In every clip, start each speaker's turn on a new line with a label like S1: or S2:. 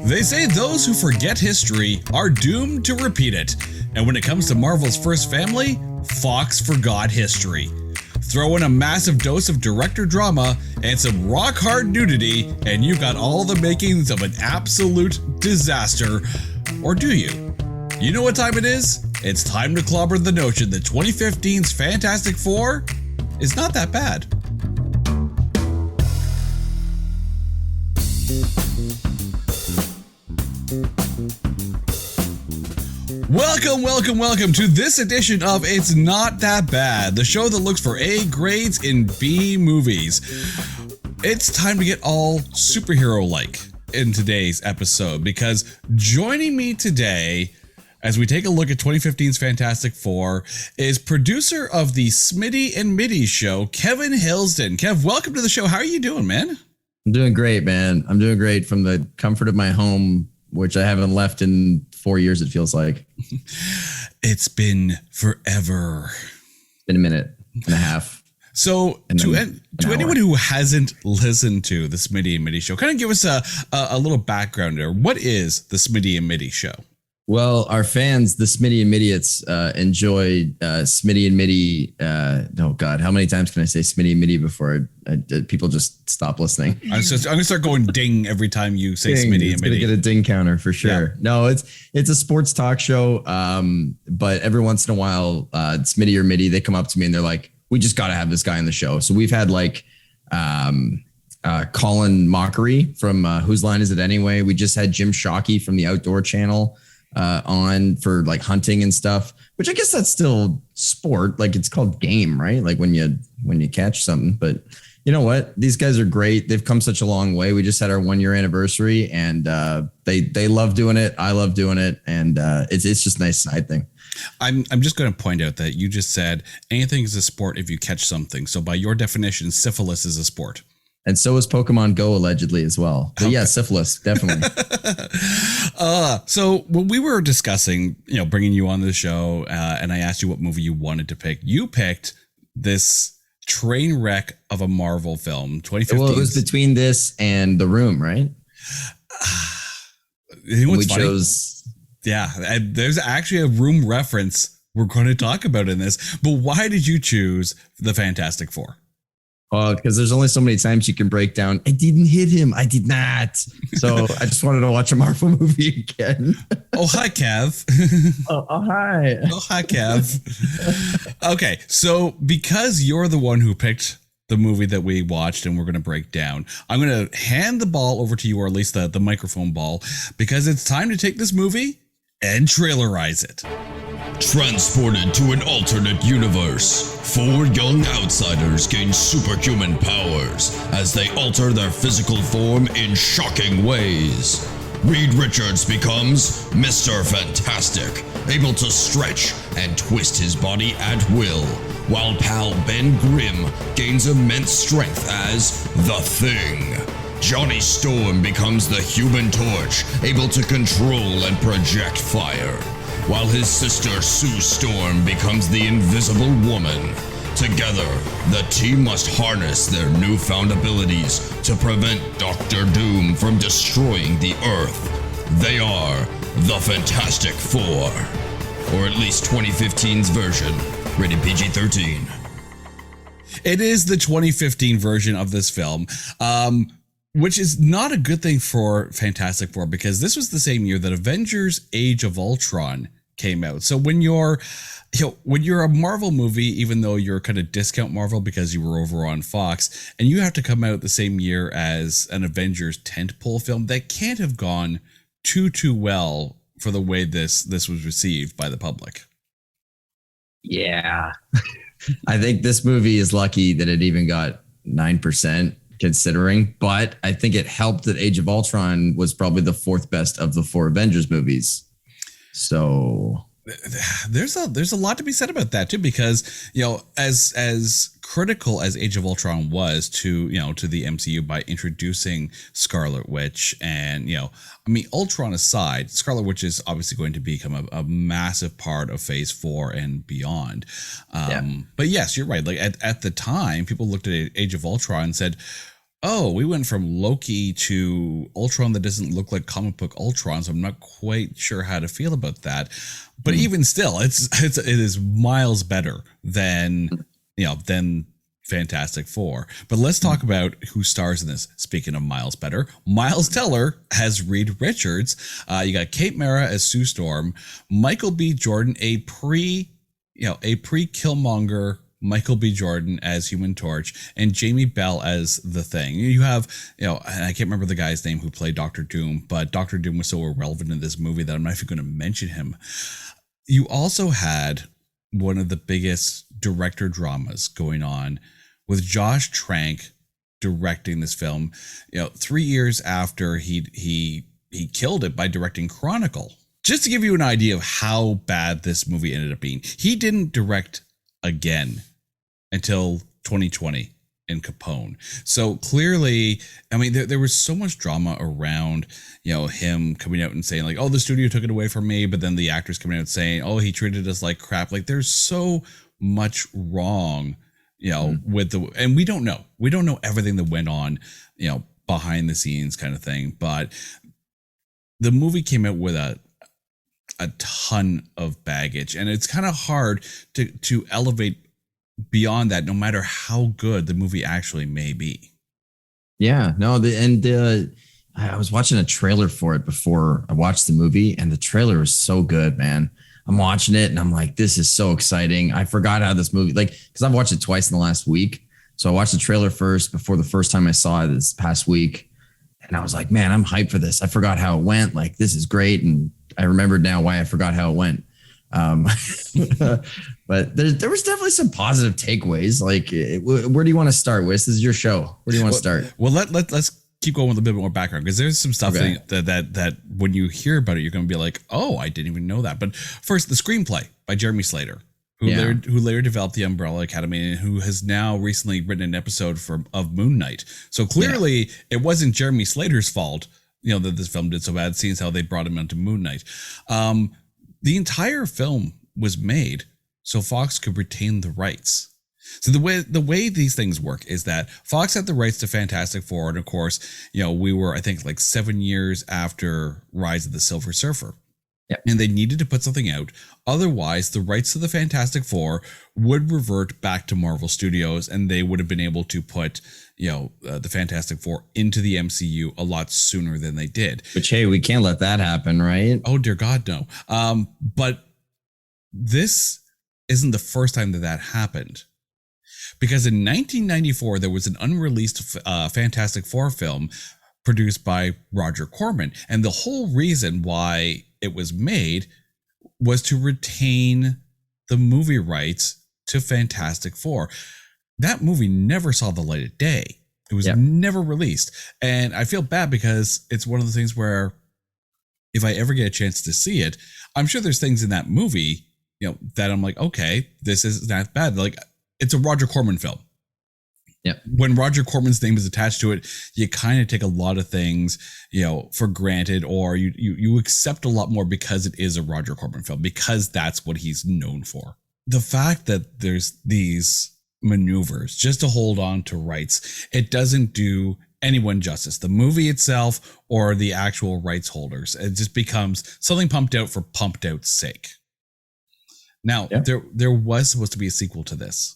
S1: They say those who forget history are doomed to repeat it. And when it comes to Marvel's first family, Fox forgot history. Throw in a massive dose of director drama and some rock-hard nudity, and you've got all the makings of an absolute disaster. Or do you? You know what time it is? It's time to clobber the notion that 2015's Fantastic Four is not that bad. Welcome to this edition of It's Not That Bad, the show that looks for A grades in B movies. It's time to get all superhero-like in today's episode, because joining me today as we take a look at 2015's Fantastic Four is producer of the Smitty and Mitty show, Kevin Hillsden. Kev, welcome to the show. How are you doing, man?
S2: I'm doing great, man. I'm doing great from the comfort of my home, which I haven't left in 4 years, it feels like.
S1: It's been forever.
S2: It's been a minute and a half.
S1: So to anyone who hasn't listened to the Smitty and Mitty show, kind of give us a little background there. What is the Smitty and Mitty show?
S2: Well, our fans, the Smitty and Midiots, enjoy Smitty and Mitty. Oh God, how many times can I say Smitty and Mitty before people just stop listening?
S1: I'm gonna start going ding every time you say
S2: ding.
S1: Smitty and
S2: it's
S1: Mitty.
S2: Gonna get a ding counter for sure. Yeah. No, it's a sports talk show. But every once in a while, Smitty or Mitty, they come up to me and they're like, "We just got to have this guy on the show." So we've had like Colin Mockery from Whose Line Is It Anyway? We just had Jim Shockey from the Outdoor Channel on for like hunting and stuff, which I guess that's still sport. Like it's called game, right? Like when you catch something. But you know what? These guys are great. They've come such a long way. We just had our 1 year anniversary, and they love doing it. I love doing it, and it's just a nice side thing.
S1: I'm just going to point out that you just said anything is a sport if you catch something. So by your definition, syphilis is a sport.
S2: And so is Pokemon Go allegedly as well. But yeah, syphilis, definitely.
S1: So when we were discussing, bringing you on the show, and I asked you what movie you wanted to pick, you picked this train wreck of a Marvel film, 2015.
S2: Well, it was between this and The Room, right?
S1: We chose. Yeah, there's actually a Room reference we're going to talk about in this. But why did you choose the Fantastic Four?
S2: Because there's only so many times you can break down, I didn't hit him. I did not. So I just wanted to watch a Marvel movie again.
S1: Oh, hi, Kev.
S2: Oh, hi.
S1: Oh, hi, Kev. Okay, so because you're the one who picked the movie that we watched and we're going to break down, I'm going to hand the ball over to you, or at least the microphone ball, because it's time to take this movie and trailerize it.
S3: Transported to an alternate universe, four young outsiders gain superhuman powers as they alter their physical form in shocking ways. Reed Richards becomes Mr. Fantastic, able to stretch and twist his body at will, while pal Ben Grimm gains immense strength as The Thing. Johnny Storm becomes the Human Torch, able to control and project fire, while his sister Sue Storm becomes the Invisible Woman. Together, the team must harness their newfound abilities to prevent Doctor Doom from destroying the Earth. They are the Fantastic Four, or at least 2015's version, rated PG-13.
S1: It is the 2015 version of this film, which is not a good thing for Fantastic Four, because this was the same year that Avengers Age of Ultron came out. So when you're a Marvel movie, even though you're kind of discount Marvel because you were over on Fox, and you have to come out the same year as an Avengers tentpole film, that can't have gone too well for the way this was received by the public.
S2: Yeah. I think this movie is lucky that it even got 9%. Considering, but I think it helped that Age of Ultron was probably the fourth best of the four Avengers movies. So
S1: there's a lot to be said about that too, because as critical as Age of Ultron was to the MCU by introducing Scarlet Witch, and Ultron aside, Scarlet Witch is obviously going to become a massive part of Phase 4 and beyond. But yes, you're right. Like at the time, people looked at Age of Ultron and said, oh, we went from Loki to Ultron that doesn't look like comic book Ultron, so I'm not quite sure how to feel about that. But even still, it is miles better than than Fantastic Four. But let's talk about who stars in this. Speaking of miles better, Miles Teller as Reed Richards. You got Kate Mara as Sue Storm, Michael B. Jordan, a pre-Killmonger Michael B. Jordan as Human Torch, and Jamie Bell as the Thing. You have, and I can't remember the guy's name who played Doctor Doom, but Doctor Doom was so irrelevant in this movie that I'm not even going to mention him. You also had one of the biggest director dramas going on with Josh Trank directing this film, 3 years after he killed it by directing Chronicle. Just to give you an idea of how bad this movie ended up being, he didn't direct again until 2020 in Capone. So clearly, I mean, there was so much drama around, him coming out and saying like, oh, the studio took it away from me. But then the actors coming out saying, oh, he treated us like crap. Like there's so much wrong, and we don't know everything that went on, behind the scenes kind of thing. But the movie came out with a ton of baggage, and it's kind of hard to elevate beyond that, no matter how good the movie actually may be.
S2: Yeah, no, I was watching a trailer for it before I watched the movie, and the trailer was so good, man. I'm watching it and I'm like, this is so exciting. I forgot how this movie, because I've watched it twice in the last week. So I watched the trailer first before the first time I saw it this past week. And I was like, man, I'm hyped for this. I forgot how it went. Like, this is great. And I remembered now why I forgot how it went. But there was definitely some positive takeaways. Like, where do you want to start, Wiz? This is your show. Where do you want to start?
S1: Well, let's keep going with a bit more background, because there's some stuff that when you hear about it, you're going to be like, oh, I didn't even know that. But first, the screenplay by Jeremy Slater, who later developed the Umbrella Academy, and who has now recently written an episode of Moon Knight. So clearly, it wasn't Jeremy Slater's fault, that this film did so bad, seeing as how they brought him onto Moon Knight. The entire film was made so Fox could retain the rights. So the way these things work is that Fox had the rights to Fantastic Four, and of course, we were, I think, like 7 years after Rise of the Silver Surfer.
S2: Yep.
S1: And they needed to put something out. Otherwise, the rights to the Fantastic Four would revert back to Marvel Studios, and they would have been able to put, the Fantastic Four into the MCU a lot sooner than they did.
S2: Which, hey, we can't let that happen, right?
S1: Oh, dear God, no. But this isn't the first time that happened. Because in 1994, there was an unreleased Fantastic Four film produced by Roger Corman. And the whole reason why it was made was to retain the movie rights to Fantastic Four. That movie never saw the light of day. It was never released. And I feel bad, because it's one of the things where if I ever get a chance to see it, I'm sure there's things in that movie, that I'm like, okay, this is not bad. Like, it's a Roger Corman film.
S2: Yeah.
S1: When Roger Corman's name is attached to it, you kind of take a lot of things, for granted, or you accept a lot more because it is a Roger Corman film, because that's what he's known for. The fact that there's these maneuvers just to hold on to rights, it doesn't do anyone justice, the movie itself or the actual rights holders. It just becomes something pumped out for pumped out's sake. Now, there was supposed to be a sequel to this.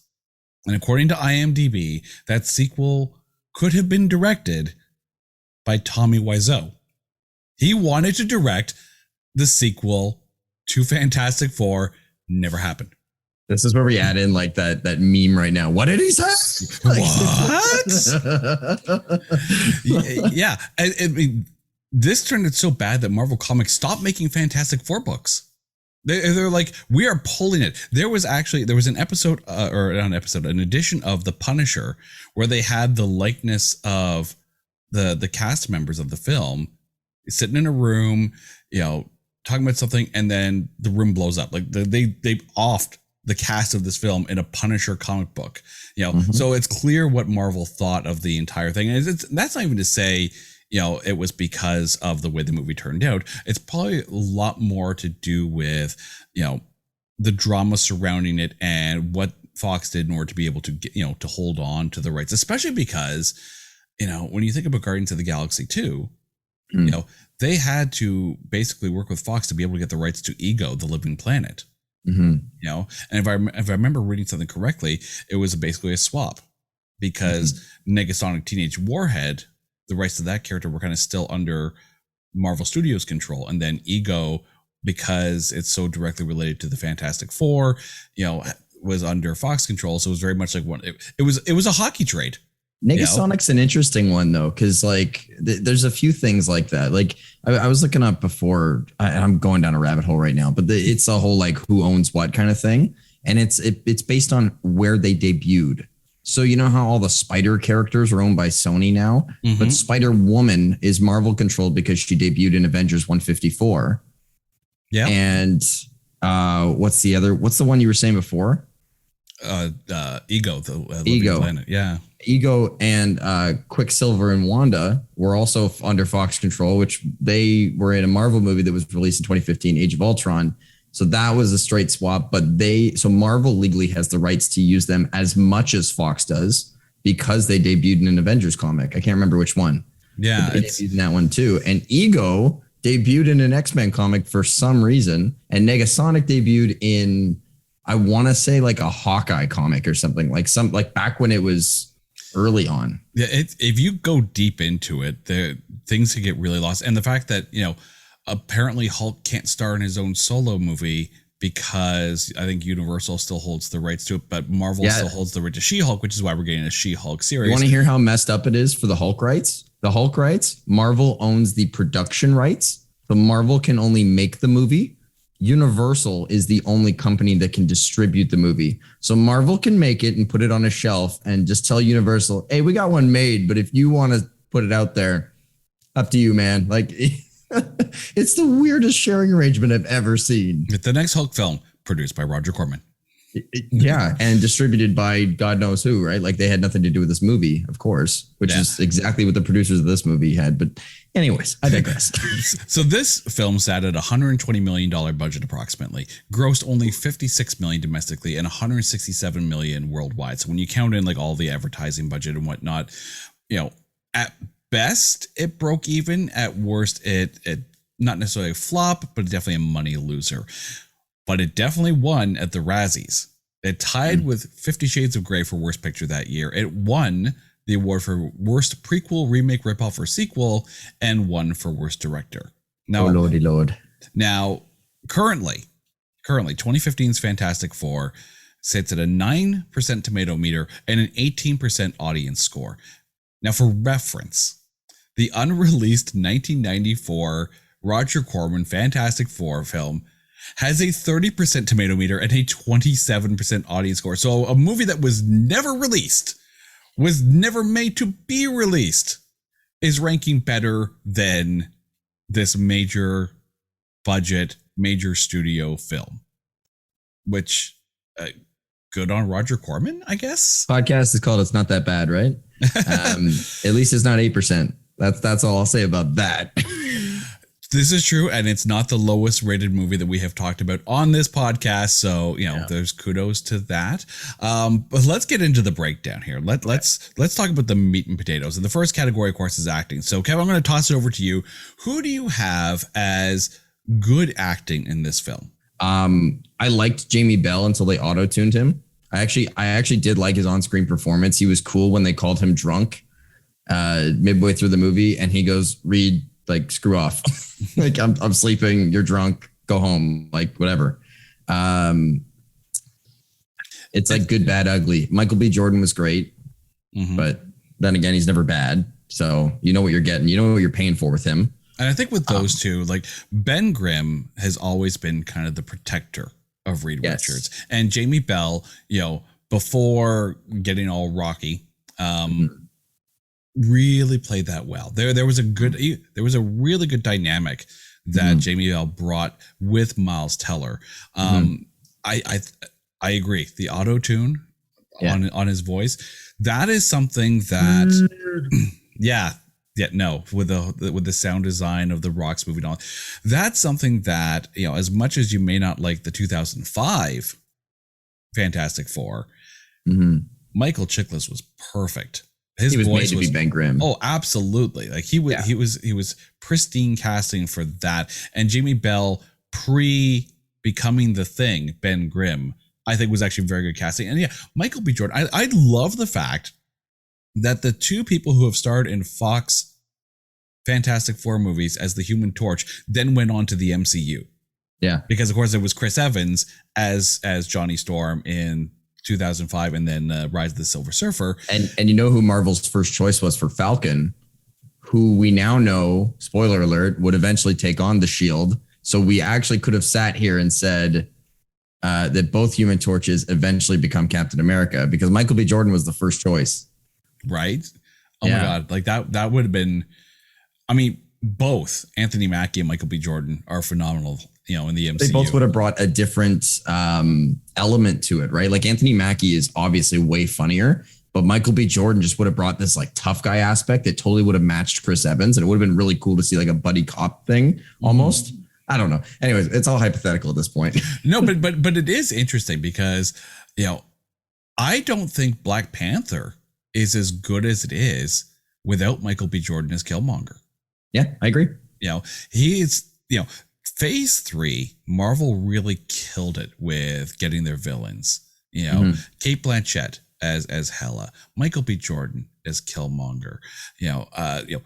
S1: And according to IMDb, that sequel could have been directed by Tommy Wiseau. He wanted to direct the sequel to Fantastic Four. Never happened.
S2: This is where we add in like that meme right now. What did he say?
S1: What? Yeah. I mean, this turned out so bad that Marvel Comics stopped making Fantastic Four books. They're like, we are pulling it. There was an episode, an edition of The Punisher, where they had the likeness of the cast members of the film sitting in a room, talking about something, and then the room blows up. Like they offed the cast of this film in a Punisher comic book, So it's clear what Marvel thought of the entire thing. And that's not even to say, it was because of the way the movie turned out. It's probably a lot more to do with, the drama surrounding it and what Fox did in order to be able to get, to hold on to the rights, especially because when you think about Guardians of the Galaxy 2,
S2: Hmm.
S1: they had to basically work with Fox to be able to get the rights to Ego, the living planet.
S2: Mm-hmm.
S1: And if I remember reading something correctly, it was basically a swap because Negasonic Teenage Warhead, the rights to that character were kind of still under Marvel Studios control, and then Ego, because it's so directly related to the Fantastic Four, was under Fox control. So it was very much like it was a hockey trade.
S2: Negasonic's an interesting one though, because like there's a few things like that. Like I was looking up before, I'm going down a rabbit hole right now, but it's a whole like who owns what kind of thing, and it's based on where they debuted. So you know how all the Spider characters are owned by Sony now, but Spider Woman is Marvel controlled because she debuted in Avengers 154.
S1: Yeah,
S2: and what's the one you were saying before?
S1: Ego, the
S2: Ego
S1: planet. Yeah.
S2: Ego and Quicksilver and Wanda were also under Fox control, which they were in a Marvel movie that was released in 2015, Age of Ultron. So that was a straight swap, but so Marvel legally has the rights to use them as much as Fox does because they debuted in an Avengers comic. I can't remember which one.
S1: Yeah.
S2: They debuted in that one too. And Ego debuted in an X-Men comic for some reason. And Negasonic debuted in, I want to say like a Hawkeye comic or something, like back when it was early on.
S1: Yeah, if you go deep into it, things could get really lost. And the fact that, apparently Hulk can't star in his own solo movie because I think Universal still holds the rights to it, but Marvel still holds the right to She-Hulk, which is why we're getting a She-Hulk series.
S2: You want to hear how messed up it is for the Hulk rights? The Hulk rights, Marvel owns the production rights. So Marvel can only make the movie. Universal is the only company that can distribute the movie. So Marvel can make it and put it on a shelf and just tell Universal, hey, we got one made, but if you want to put it out there, up to you, man. Like, it's the weirdest sharing arrangement I've ever seen.
S1: The next Hulk film produced by Roger Corman.
S2: Yeah, and distributed by God knows who, right? Like they had nothing to do with this movie, of course, which is exactly what the producers of this movie had. But anyways, I digress.
S1: So this film sat at $120 million budget approximately, grossed only $56 million domestically and $167 million worldwide. So when you count in like all the advertising budget and whatnot, at best it broke even. At worst, it not necessarily a flop, but definitely a money loser. But it definitely won at the Razzies. It tied with 50 Shades of Grey for Worst Picture that year. It won the award for Worst Prequel, Remake, Ripoff, or Sequel, and won for Worst Director. Now,
S2: oh, Lordy Lord.
S1: Now, currently, 2015's Fantastic Four sits at a 9% tomato meter and an 18% audience score. Now, for reference, the unreleased 1994 Roger Corman Fantastic Four film has a 30% tomato meter and a 27% audience score. So a movie that was never released, was never made to be released, is ranking better than this major budget, major studio film. Which, good on Roger Corman, I guess.
S2: Podcast is called It's Not That Bad, right? At least it's not 8%. That's all I'll say about that.
S1: This is true, and it's not the lowest rated movie that we have talked about on this podcast. So, there's kudos to that. But let's get into the breakdown here. Let's talk about the meat and potatoes. And the first category, of course, is acting. So, Kevin, I'm going to toss it over to you. Who do you have as good acting in this film?
S2: I liked Jamie Bell until they auto-tuned him. I actually did like his on-screen performance. He was cool when they called him drunk midway through the movie, and he goes, Reed, like, screw off. Like, I'm sleeping, you're drunk, go home, like, whatever. It's like good, bad, ugly. Michael B. Jordan was great, but then again, he's never bad. So you know what you're getting. You know what you're paying for with him.
S1: And I think with those two, like, Ben Grimm has always been kind of the protector of Reed Richards. And Jamie Bell, before getting all rocky, really played that well. There was a really good dynamic that Jamie Bell brought with Miles Teller. I agree. The auto tune on his voice, that is something that with the sound design of the Rocks movie and all, that's something that, as much as you may not like the 2005 Fantastic Four, Michael Chiklis was perfect His
S2: He was
S1: voice
S2: made to be Ben Grimm.
S1: Oh, absolutely. Like he was pristine casting for that. And Jamie Bell pre becoming the Thing, Ben Grimm, I think was actually very good casting. And yeah, Michael B. Jordan. I love the fact that the two people who have starred in Fox Fantastic Four movies as the Human Torch then went on to the MCU.
S2: Yeah.
S1: Because of course it was Chris Evans as Johnny Storm in 2005 and then Rise of the Silver Surfer.
S2: And you know who Marvel's first choice was for Falcon, who we now know, spoiler alert, would eventually take on the Shield. So we actually could have sat here and said that both Human Torches eventually become Captain America because Michael B. Jordan was the first choice.
S1: Right? Oh my God. Like that would have been, I mean, both Anthony Mackie and Michael B. Jordan are phenomenal, you know, in the MCU.
S2: They both would have brought a different element to it, right? Like Anthony Mackie is obviously way funnier, but Michael B. Jordan just would have brought this like tough guy aspect that totally would have matched Chris Evans. And it would have been really cool to see like a buddy cop thing almost. I don't know. Anyways, it's all hypothetical at this point.
S1: No, but it is interesting because, you know, I don't think Black Panther is as good as it is without Michael B. Jordan as Killmonger.
S2: Yeah, I agree.
S1: You know, he's, you know, Phase 3, Marvel really killed it with getting their villains. You know, Kate Blanchett as Hela, Michael B. Jordan as Killmonger. You know,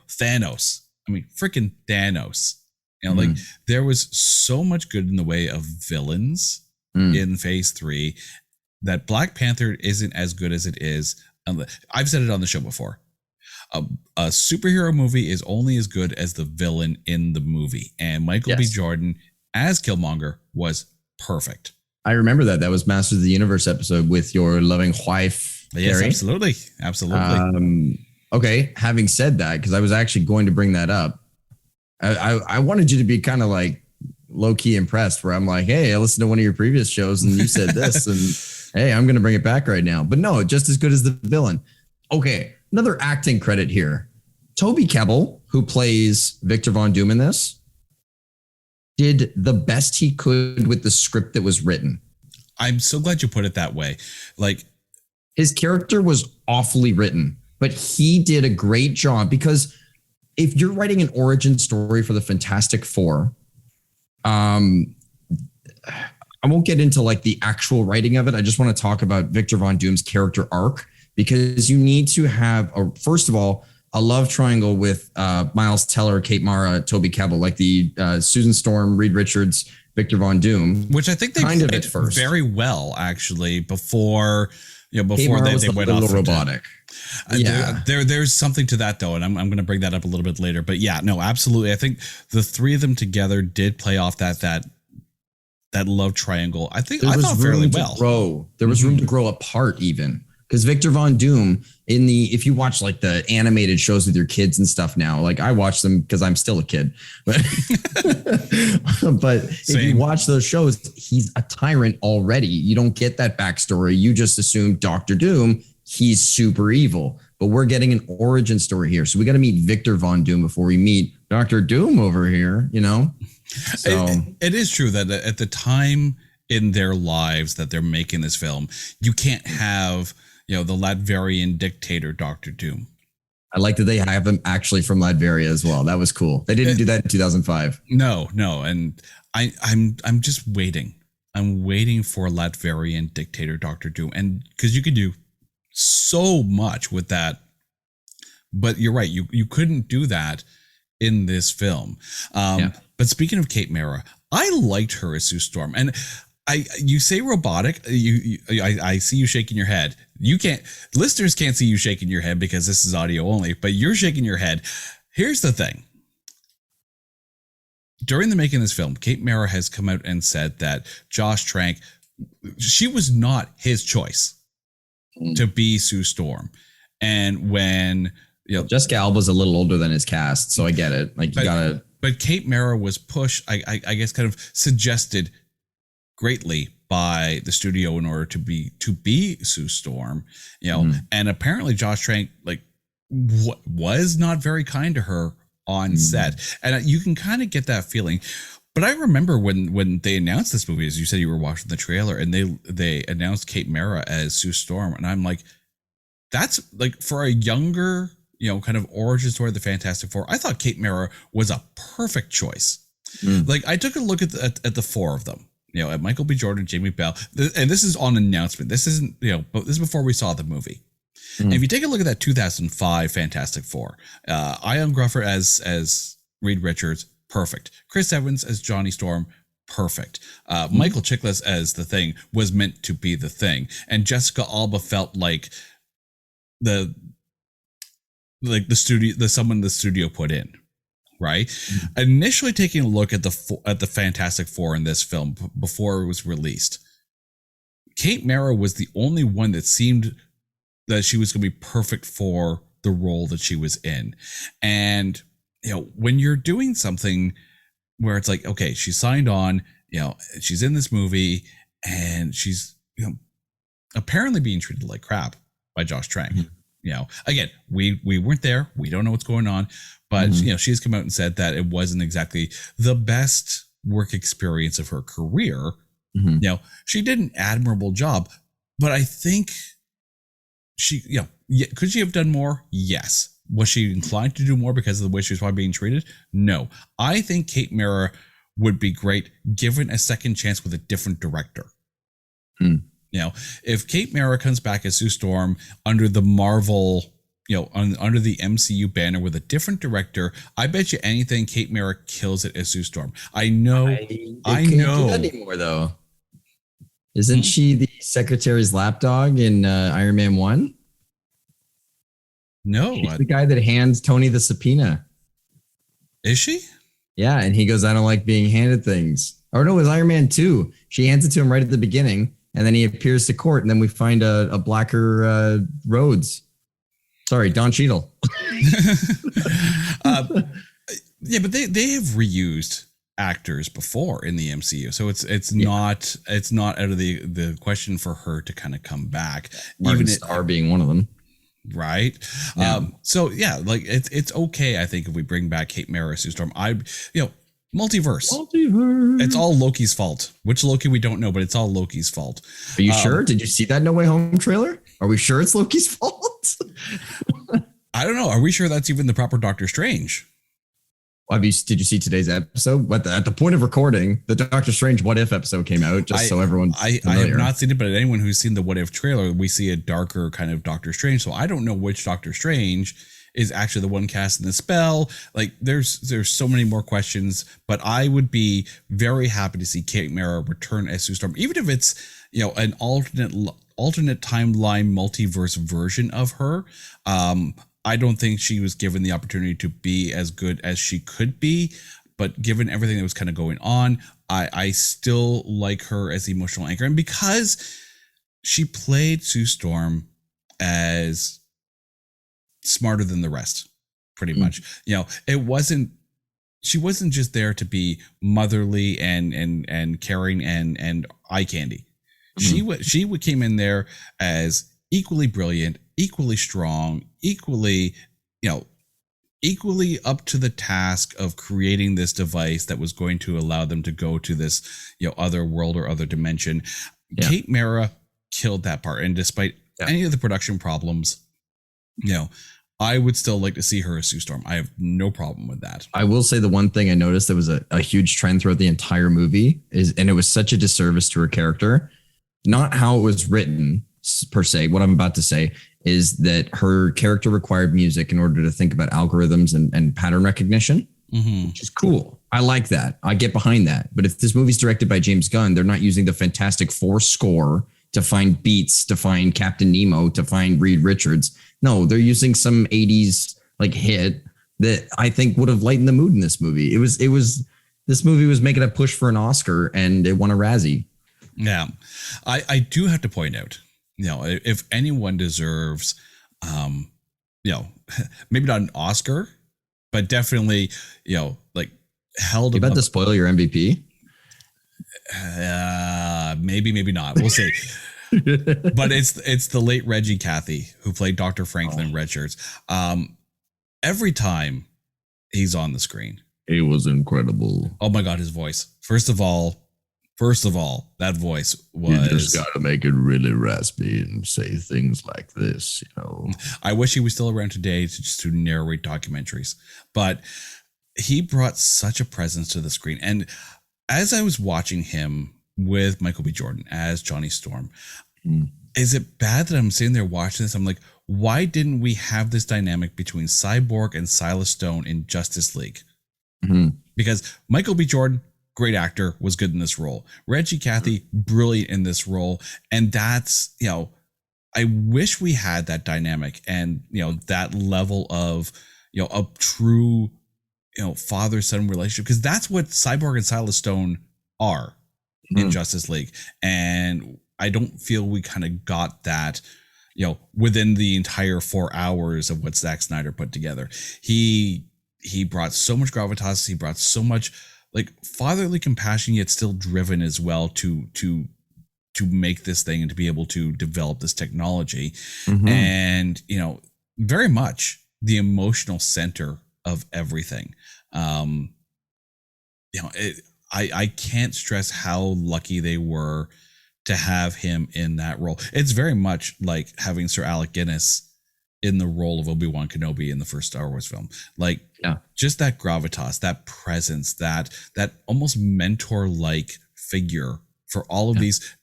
S1: Thanos. I mean, freaking Thanos. You know, like there was so much good in the way of villains in Phase 3 that Black Panther isn't as good as it is. I've said it on the show before. A superhero movie is only as good as the villain in the movie. And Michael B. Jordan as Killmonger was perfect.
S2: I remember that. That was Masters of the Universe episode with your loving wife.
S1: Yes,
S2: Carrie.
S1: absolutely. Absolutely.
S2: Okay. Having said that, because I was actually going to bring that up, I wanted you to be kind of like low key impressed where I'm like, hey, I listened to one of your previous shows and you said this and hey, I'm going to bring it back right now. But no, just as good as the villain. Okay. Another acting credit here. Toby Kebbell, who plays Victor Von Doom in this, did the best he could with the script that was written.
S1: I'm so glad you put it that way. Like
S2: his character was awfully written, but he did a great job because if you're writing an origin story for the Fantastic Four, I won't get into like the actual writing of it. I just want to talk about Victor Von Doom's character arc. Because you need to have, first of all, a love triangle with Miles Teller, Kate Mara, Toby Kebbell, like the Susan Storm, Reed Richards, Victor Von Doom.
S1: Which I think they
S2: kind of
S1: did
S2: at first
S1: very well, actually, before they went off
S2: robotic.
S1: There's something to that though, and I'm going to bring that up a little bit later. But yeah, no, absolutely. I think the three of them together did play off that love triangle. I thought fairly well.
S2: There was room to grow apart even. Because Victor Von Doom if you watch like the animated shows with your kids and stuff now, like I watch them because I'm still a kid, but if you watch those shows, he's a tyrant already. You don't get that backstory. You just assume Dr. Doom, he's super evil, but we're getting an origin story here. So we got to meet Victor Von Doom before we meet Dr. Doom over here, you know? So
S1: it is true that at the time in their lives that they're making this film, you can't have the Latvian dictator, Dr. Doom.
S2: I like that they have him actually from Latveria as well. That was cool. They didn't do that in 2005.
S1: No. And I'm just waiting. I'm waiting for Latvian dictator, Dr. Doom. And because you could do so much with that. But you're right. You couldn't do that in this film. But speaking of Kate Mara, I liked her as Sue Storm. And you say robotic. I see you shaking your head. Listeners can't see you shaking your head because this is audio only, but you're shaking your head. Here's the thing. During the making of this film, Kate Mara has come out and said that Josh Trank, she was not his choice to be Sue Storm. And when,
S2: Jessica Alba's a little older than his cast, so I get it. Like
S1: but Kate Mara was pushed, I guess, kind of suggested greatly by the studio in order to be Sue Storm, and apparently Josh Trank was not very kind to her on set, and you can kind of get that feeling. But I remember when they announced this movie, as you said, you were watching the trailer, and they announced Kate Mara as Sue Storm, and I'm like, that's like for a younger, kind of origin story of the Fantastic Four. I thought Kate Mara was a perfect choice. Like I took a look at the four of them, at Michael B. Jordan, Jamie Bell, and this is on announcement. This isn't, but this is before we saw the movie. And if you take a look at that 2005 Fantastic Four, Ian Gruffer as Reed Richards, perfect. Chris Evans as Johnny Storm, perfect. Michael Chiklis as the Thing was meant to be the Thing, and Jessica Alba felt like the someone the studio put in, right? Initially taking a look at the Fantastic Four in this film before it was released, Kate Mara was the only one that seemed that she was going to be perfect for the role that she was in. And when you're doing something where it's like, okay, she signed on, she's in this movie, and she's apparently being treated like crap by Josh Trank. Again, we weren't there. We don't know what's going on. But, she's come out and said that it wasn't exactly the best work experience of her career. She did an admirable job. But I think she, could she have done more? Yes. Was she inclined to do more because of the way she was probably being treated? No. I think Kate Mara would be great given a second chance with a different director. If Kate Mara comes back as Sue Storm under the Marvel, under the MCU banner with a different director, I bet you anything Kate Mara kills it as Sue Storm. I know. I know.
S2: Do that anymore, though. Isn't she the secretary's lapdog in Iron Man 1?
S1: No.
S2: She's the guy that hands Tony the subpoena.
S1: Is she?
S2: Yeah, and he goes, I don't like being handed things. Or no, it was Iron Man 2. She hands it to him right at the beginning, and then he appears to court, and then we find a blacker Rhodes. Sorry, Don Cheadle.
S1: Yeah, but they have reused actors before in the MCU, so it's not out of the question for her to kind of come back.
S2: Martin Starr being one of them,
S1: right? Yeah. So yeah, like it's okay. I think if we bring back Kate Mara, Sue Storm, multiverse. It's all Loki's fault. Which Loki we don't know, but it's all Loki's fault.
S2: Are you sure? Did you see that No Way Home trailer? Are we sure it's Loki's fault?
S1: I don't know. Are we sure that's even the proper Doctor Strange?
S2: Did you see today's episode? At the point of recording, the Doctor Strange What If episode came out, so everyone's
S1: I have not seen it, but anyone who's seen the What If trailer, we see a darker kind of Doctor Strange. So I don't know which Doctor Strange is actually the one casting the spell. Like there's so many more questions, but I would be very happy to see Kate Mara return as Sue Storm, even if it's an alternate timeline multiverse version of her. I don't think she was given the opportunity to be as good as she could be, but given everything that was kind of going on, I still like her as the emotional anchor. And because she played Sue Storm as smarter than the rest, pretty much. She wasn't just there to be motherly and caring and eye candy. She came in there as equally brilliant, equally strong, equally up to the task of creating this device that was going to allow them to go to this other world or other dimension. Kate Mara killed that part, and despite any of the production problems, I would still like to see her as Sue Storm. I have no problem with that.
S2: I will say the one thing I noticed that was a huge trend throughout the entire movie and it was such a disservice to her character, not how it was written per se. What I'm about to say is that her character required music in order to think about algorithms and pattern recognition, which is cool. I like that. I get behind that. But if this movie's directed by James Gunn, they're not using the Fantastic Four score to find beats, to find Captain Nemo, to find Reed Richards. No, they're using some 80s hit that I think would have lightened the mood in this movie. This movie was making a push for an Oscar and it won a Razzie.
S1: Yeah. I do have to point out, if anyone deserves, maybe not an Oscar, but definitely, held.
S2: You about to spoil your MVP?
S1: Maybe not. We'll see. But it's the late Reggie Cathy who played Dr. Franklin Richards. Every time he's on the screen,
S2: he was incredible.
S1: Oh my God, his voice. First of all, First of all, that voice
S4: You just
S1: was.
S4: got to make it really raspy and say things like this, you know.
S1: I wish he was still around today to narrate documentaries, but he brought such a presence to the screen. And as I was watching him with Michael B. Jordan as Johnny Storm, is it bad that I'm sitting there watching this? I'm like, why didn't we have this dynamic between Cyborg and Silas Stone in Justice League? Because Michael B. Jordan, great actor, was good in this role. Reggie Cathy, brilliant in this role. And that's, I wish we had that dynamic and, that level of, a true, father-son relationship, because that's what Cyborg and Silas Stone are in Justice League. And I don't feel we kind of got that, within the entire 4 hours of what Zack Snyder put together. He brought so much gravitas. He brought so much like fatherly compassion, yet still driven as well to make this thing and to be able to develop this technology. And, very much the emotional center of everything. I can't stress how lucky they were to have him in that role. It's very much like having Sir Alec Guinness in the role of Obi-Wan Kenobi in the first Star Wars film. Like, just that gravitas, that presence, that almost mentor-like figure for all of these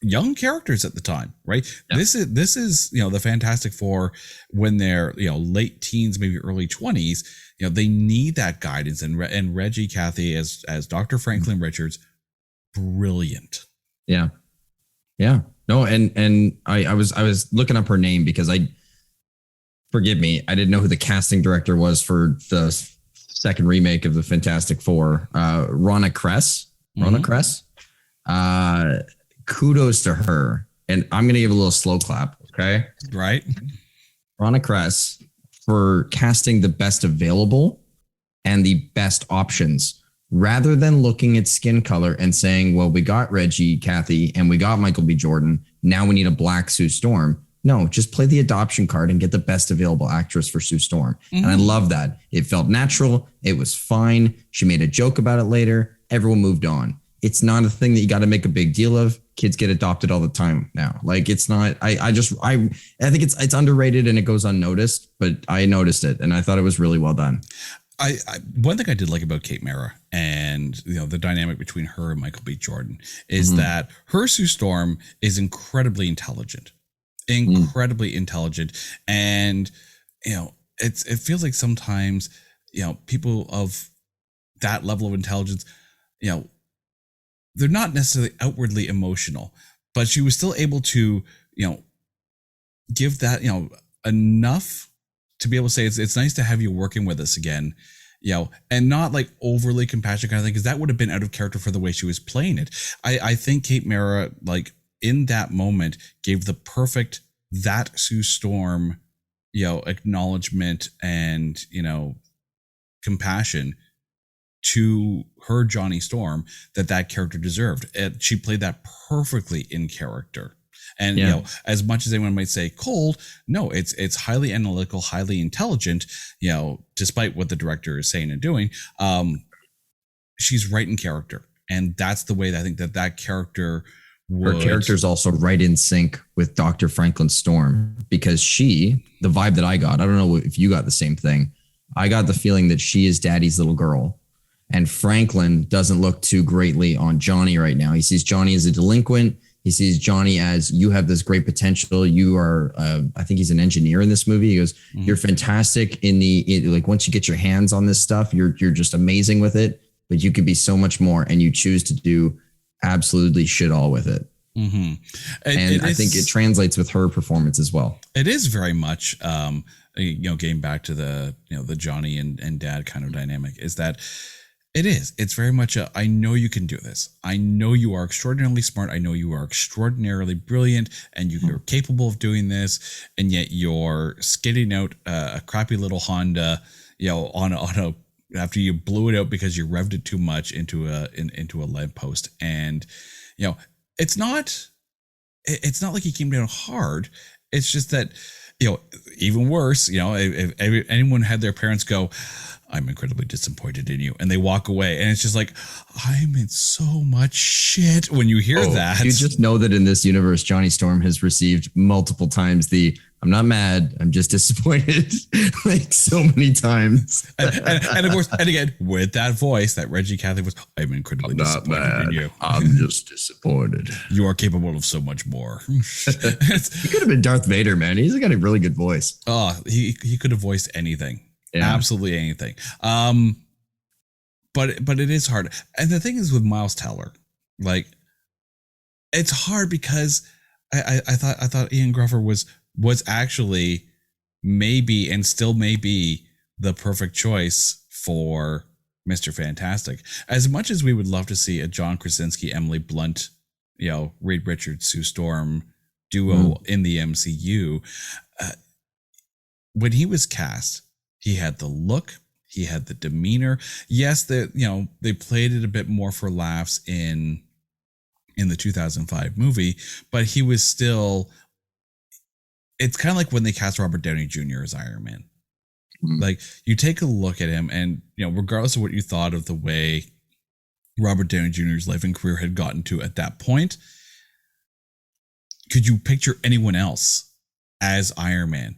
S1: young characters at the time, right? This is the Fantastic Four when they're late teens, maybe early 20s. They need that guidance, and Reggie Cathy as Dr. Franklin Richards, brilliant.
S2: No, and I was looking up her name because forgive me, I didn't know who the casting director was for the second remake of the Fantastic Four. Ronna Kress. Kudos to her. And I'm going to give a little slow clap. Okay.
S1: Right.
S2: Ronna Kress for casting the best available and the best options rather than looking at skin color and saying, well, we got Reggie Cathy and we got Michael B. Jordan. Now we need a black Sue Storm. No, just play the adoption card and get the best available actress for Sue Storm. And I love that. It felt natural. It was fine. She made a joke about it later. Everyone moved on. It's not a thing that you got to make a big deal of. Kids get adopted all the time now. Like, it's not, I think it's underrated and it goes unnoticed, but I noticed it and I thought it was really well done.
S1: One thing I did like about Kate Mara and the dynamic between her and Michael B. Jordan is that her Sue Storm is incredibly intelligent. And it feels like sometimes people of that level of intelligence, they're not necessarily outwardly emotional, but she was still able to give that enough to be able to say it's nice to have you working with us again, and not like overly compassionate kind of thing, because that would have been out of character for the way she was playing it. I think Kate Mara, like, in that moment, gave the perfect that Sue Storm, acknowledgement and, compassion to her Johnny Storm that character deserved. And she played that perfectly in character. And, as much as anyone might say cold, no, it's highly analytical, highly intelligent, despite what the director is saying and doing. She's right in character. And that's the way that I think that character would.
S2: Her character's also right in sync with Dr. Franklin Storm, because the vibe that I got, I don't know if you got the same thing. I got the feeling that she is Daddy's little girl. And Franklin doesn't look too greatly on Johnny right now. He sees Johnny as a delinquent. He sees Johnny as, you have this great potential. You are, I think he's an engineer in this movie. He goes, you're fantastic like once you get your hands on this stuff, you're just amazing with it, but you could be so much more. And you choose to do absolutely shit all with it. And I think it translates with her performance as well.
S1: It is very much, getting back to the Johnny and Dad kind of dynamic, is that it's very much I know you can do this. I know you are extraordinarily smart. I know you are extraordinarily brilliant and you're capable of doing this. And yet you're skidding out a crappy little Honda, on a after you blew it out because you revved it too much into a lamppost. And, it's not like he came down hard. It's just that Even worse, if anyone had their parents go, I'm incredibly disappointed in you, and they walk away, and it's just like, I'm in so much shit when you hear that.
S2: You just know that in this universe, Johnny Storm has received multiple times the I'm not mad, I'm just disappointed, like so many times.
S1: and of course, and again, with that voice, that Reggie Catholic was, I'm incredibly disappointed in you.
S4: I'm just disappointed.
S1: You are capable of so much more.
S2: He could have been Darth Vader, man. He's got a really good voice.
S1: Oh, he could have voiced anything. Yeah. Absolutely anything. But it is hard. And the thing is with Miles Teller, like, it's hard because I thought Ian Gruffer was actually maybe and still may be the perfect choice for Mr. Fantastic. As much as we would love to see a John Krasinski, Emily Blunt, Reed Richards, Sue Storm duo in the MCU, when he was cast, he had the look, he had the demeanor. Yes, they played it a bit more for laughs in the 2005 movie, but he was still. It's kind of like when they cast Robert Downey Jr. as Iron Man. Like, you take a look at him, and regardless of what you thought of the way Robert Downey Jr.'s life and career had gotten to at that point, could you picture anyone else as Iron Man?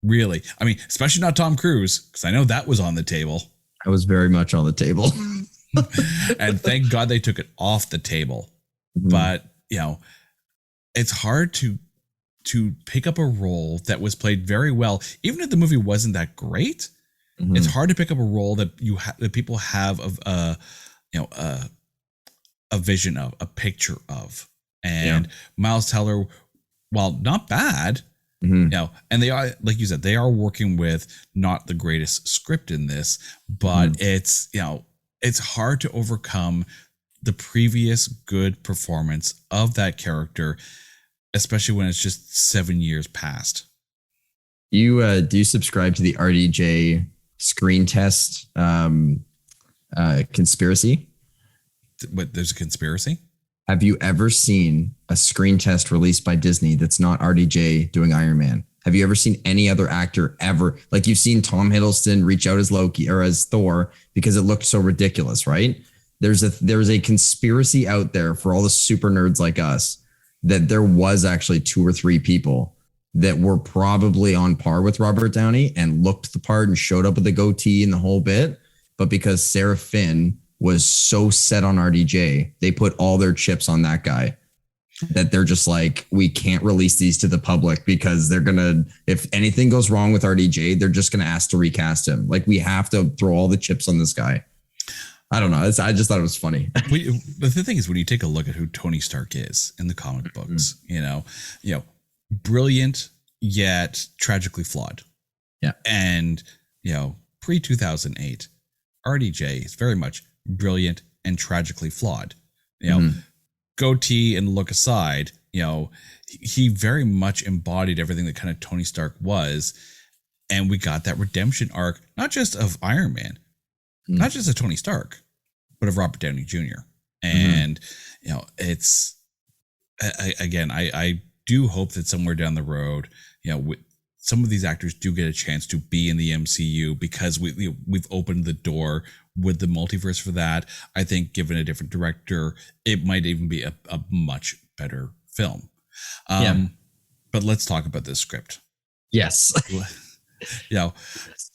S1: Really? I mean, especially not Tom Cruise, because I know that was on the table.
S2: I was very much on the table.
S1: And thank God they took it off the table. But, it's hard to pick up a role that was played very well, even if the movie wasn't that great. It's hard to pick up a role that that people have of a vision of, a picture of. And Miles Teller, while not bad, and they are, like you said, they are working with not the greatest script in this, but it's hard to overcome the previous good performance of that character, especially when it's just 7 years past.
S2: You do you subscribe to the RDJ screen test conspiracy?
S1: What, there's a conspiracy?
S2: Have you ever seen a screen test released by Disney that's not RDJ doing Iron Man? Have you ever seen any other actor ever? Like, you've seen Tom Hiddleston reach out as Loki or as Thor because it looked so ridiculous, right? There's a conspiracy out there for all the super nerds like us that there was actually 2 or 3 people that were probably on par with Robert Downey and looked the part and showed up with the goatee and the whole bit. But because Sarah Finn was so set on RDJ, they put all their chips on that guy, that they're just like, we can't release these to the public because they're going to, if anything goes wrong with RDJ, they're just going to ask to recast him. Like, we have to throw all the chips on this guy. I don't know. I just thought it was funny.
S1: The thing is, when you take a look at who Tony Stark is in the comic books, brilliant yet tragically flawed.
S2: Yeah.
S1: And, pre 2008, RDJ is very much brilliant and tragically flawed. Goatee and look aside, he very much embodied everything that kind of Tony Stark was. And we got that redemption arc, not just of Iron Man, not just of Tony Stark, but of Robert Downey Jr. And, it's, again, I do hope that somewhere down the road, some of these actors do get a chance to be in the MCU, because we've opened the door with the multiverse for that. I think given a different director, it might even be a much better film. But let's talk about this script.
S2: Yes.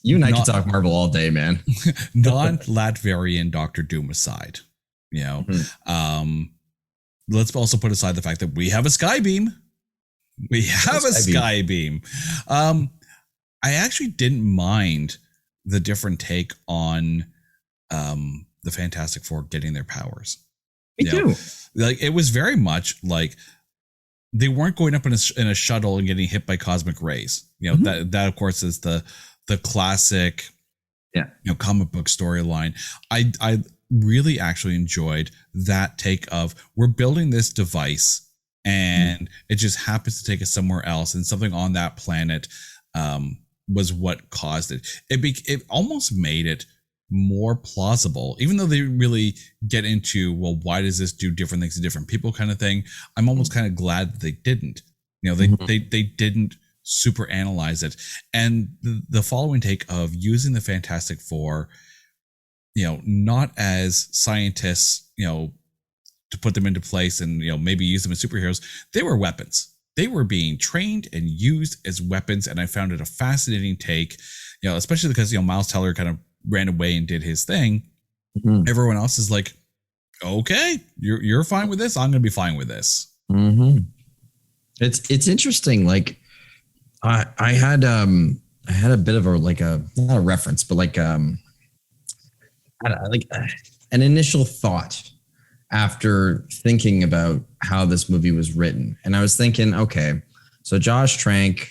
S1: You
S2: and I can talk Marvel all day, man.
S1: Non-Latvian Doctor Doom aside, let's also put aside the fact that we have a skybeam. We have a skybeam. I actually didn't mind the different take on the Fantastic Four getting their powers.
S2: Me too.
S1: Like, it was very much like they weren't going up in a shuttle and getting hit by cosmic rays. That of course is the classic, comic book storyline. I really actually enjoyed that take of, we're building this device and it just happens to take us somewhere else, and something on that planet was what caused it. It almost made it more plausible, even though they really get into, well, why does this do different things to different people kind of thing. I'm almost kind of glad that they didn't, They didn't super analyze it. And the following take of using the Fantastic Four, not as scientists, to put them into place and maybe use them as superheroes. They were weapons. They were being trained and used as weapons, and I found it a fascinating take. Especially because Miles Teller kind of ran away and did his thing. Mm-hmm. Everyone else is like, okay, you're fine with this. I'm going to be fine with this.
S2: Mm-hmm. It's interesting. Like I had a bit of not a reference, but an initial thought after thinking about how this movie was written. And I was thinking, okay, so Josh Trank,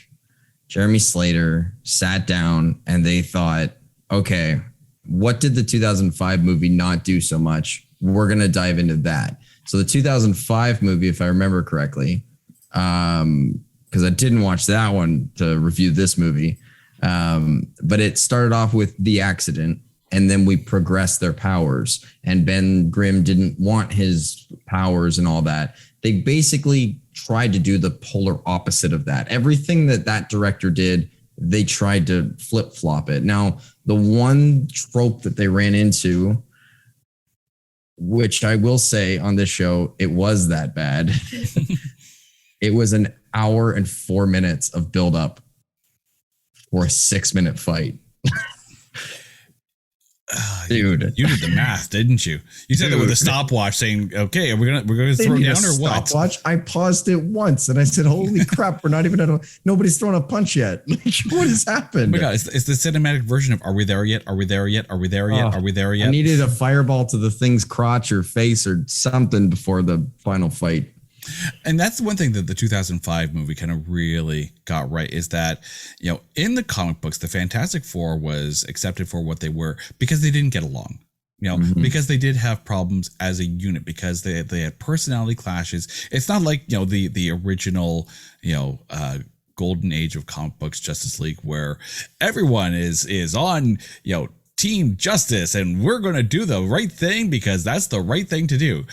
S2: Jeremy Slater sat down and they thought, okay, what did the 2005 movie not do so much? We're going to dive into that. So the 2005 movie, if I remember correctly, because I didn't watch that one to review this movie, but it started off with the accident. And then we progressed their powers. And Ben Grimm didn't want his powers and all that. They basically tried to do the polar opposite of that. Everything that director did, they tried to flip-flop it. Now, the one trope that they ran into, which I will say on this show, it was that bad. It was an hour and 4 minutes of build-up for a 6-minute fight. Dude,
S1: you did the math, didn't you? You said that with a stopwatch, saying, "Okay, we're gonna throw down or what?"
S2: Stopwatch. I paused it once, and I said, "Holy crap, we're not even nobody's thrown a punch yet. What has happened?"
S1: Oh my God, it's the cinematic version of "Are we there yet? Are we there yet? Are we there yet? Are we there yet?"
S2: I needed a fireball to the thing's crotch or face or something before the final fight.
S1: And that's one thing that the 2005 movie kind of really got right, is that, in the comic books, the Fantastic Four was accepted for what they were because they didn't get along, because they did have problems as a unit, because they had personality clashes. It's not like, the original, golden age of comic books, Justice League, where everyone is on, Team Justice, and we're going to do the right thing because that's the right thing to do.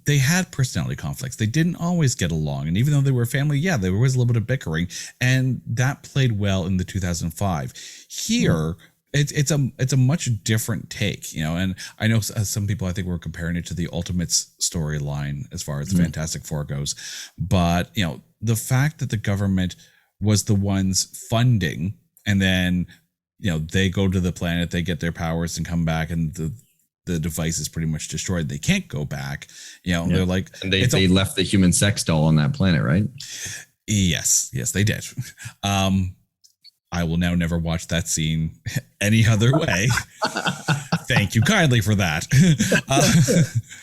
S1: They had personality conflicts. They didn't always get along. And even though they were family, there was a little bit of bickering, and that played well in the 2005. Here, it's a much different take, and I know some people, I think, were comparing it to the Ultimates storyline as far as the Fantastic Four goes. But, the fact that the government was the ones funding, and then they go to the planet, they get their powers and come back, and the device is pretty much destroyed. They can't go back. They're like,
S2: and they left the human sex doll on that planet, right?
S1: Yes, they did. I will now never watch that scene any other way. Thank you kindly for that.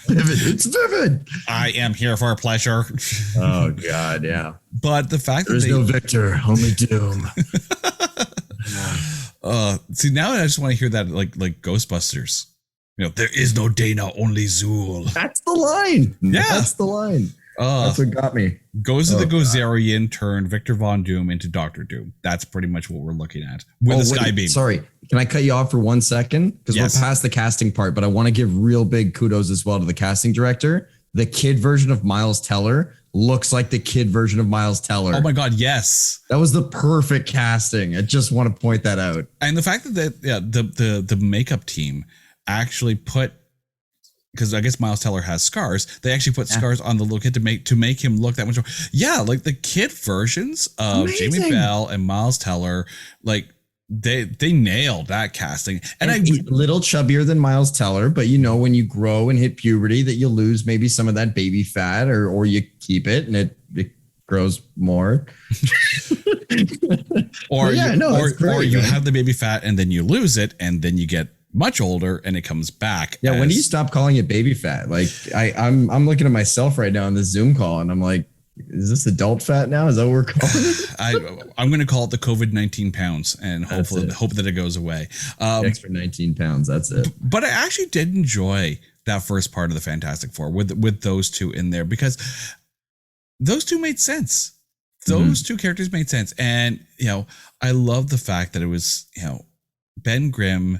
S2: Vivid. It's vivid.
S1: I am here for pleasure.
S2: Oh God, yeah.
S1: But the fact
S2: there's no victor, only doom.
S1: See, now I just want to hear that like Ghostbusters. There is no Dana, only Zool.
S2: That's the line.
S1: Yeah,
S2: that's the line. That's what got me.
S1: Goes to the Gozerian, turned Victor Von Doom into Doctor Doom. That's pretty much what we're looking at with the Skybeam.
S2: Sorry, can I cut you off for 1 second? Because we're past the casting part, but I want to give real big kudos as well to the casting director. The kid version of Miles Teller looks like the kid version of Miles Teller.
S1: Oh my God, yes.
S2: That was the perfect casting. I just want to point that out.
S1: And the fact that the makeup team actually put, because I guess Miles Teller has scars, they actually put scars on the little kid to make him look that much more. Yeah, like the kid versions of Jamie Bell and Miles Teller, like they nailed that casting. And
S2: he's a little chubbier than Miles Teller, but when you grow and hit puberty that you lose maybe some of that baby fat, or you keep it and it grows more.
S1: or you have the baby fat and then you lose it and then you get much older and it comes back.
S2: Yeah, when do you stop calling it baby fat? Like I'm looking at myself right now in this Zoom call and I'm like, is this adult fat now? Is that what we're calling it?
S1: I'm going to call it the COVID-19 pounds and hope that it goes away.
S2: Extra 19 pounds. That's it.
S1: But I actually did enjoy that first part of the Fantastic Four with those two in there, because those two made sense. Those two characters made sense. And, I love the fact that it was, Ben Grimm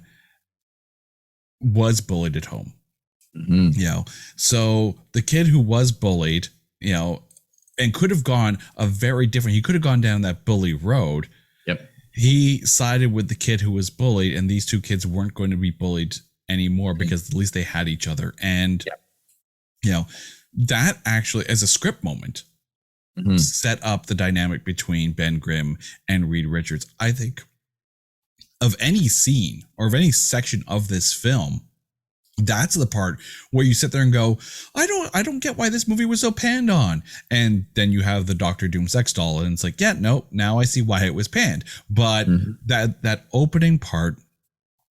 S1: was bullied at home. So the kid who was bullied, and could have gone a very different. He could have gone down that bully road.
S2: Yep.
S1: He sided with the kid who was bullied, and these two kids weren't going to be bullied anymore because at least they had each other. And you know, that actually, as a script moment, set up the dynamic between Ben Grimm and Reed Richards. I think of any scene or of any section of this film, that's the part where you sit there and go, I don't get why this movie was so panned on. And then you have the Doctor Doom sex doll, and it's like, yeah, no, now I see why it was panned. But that opening part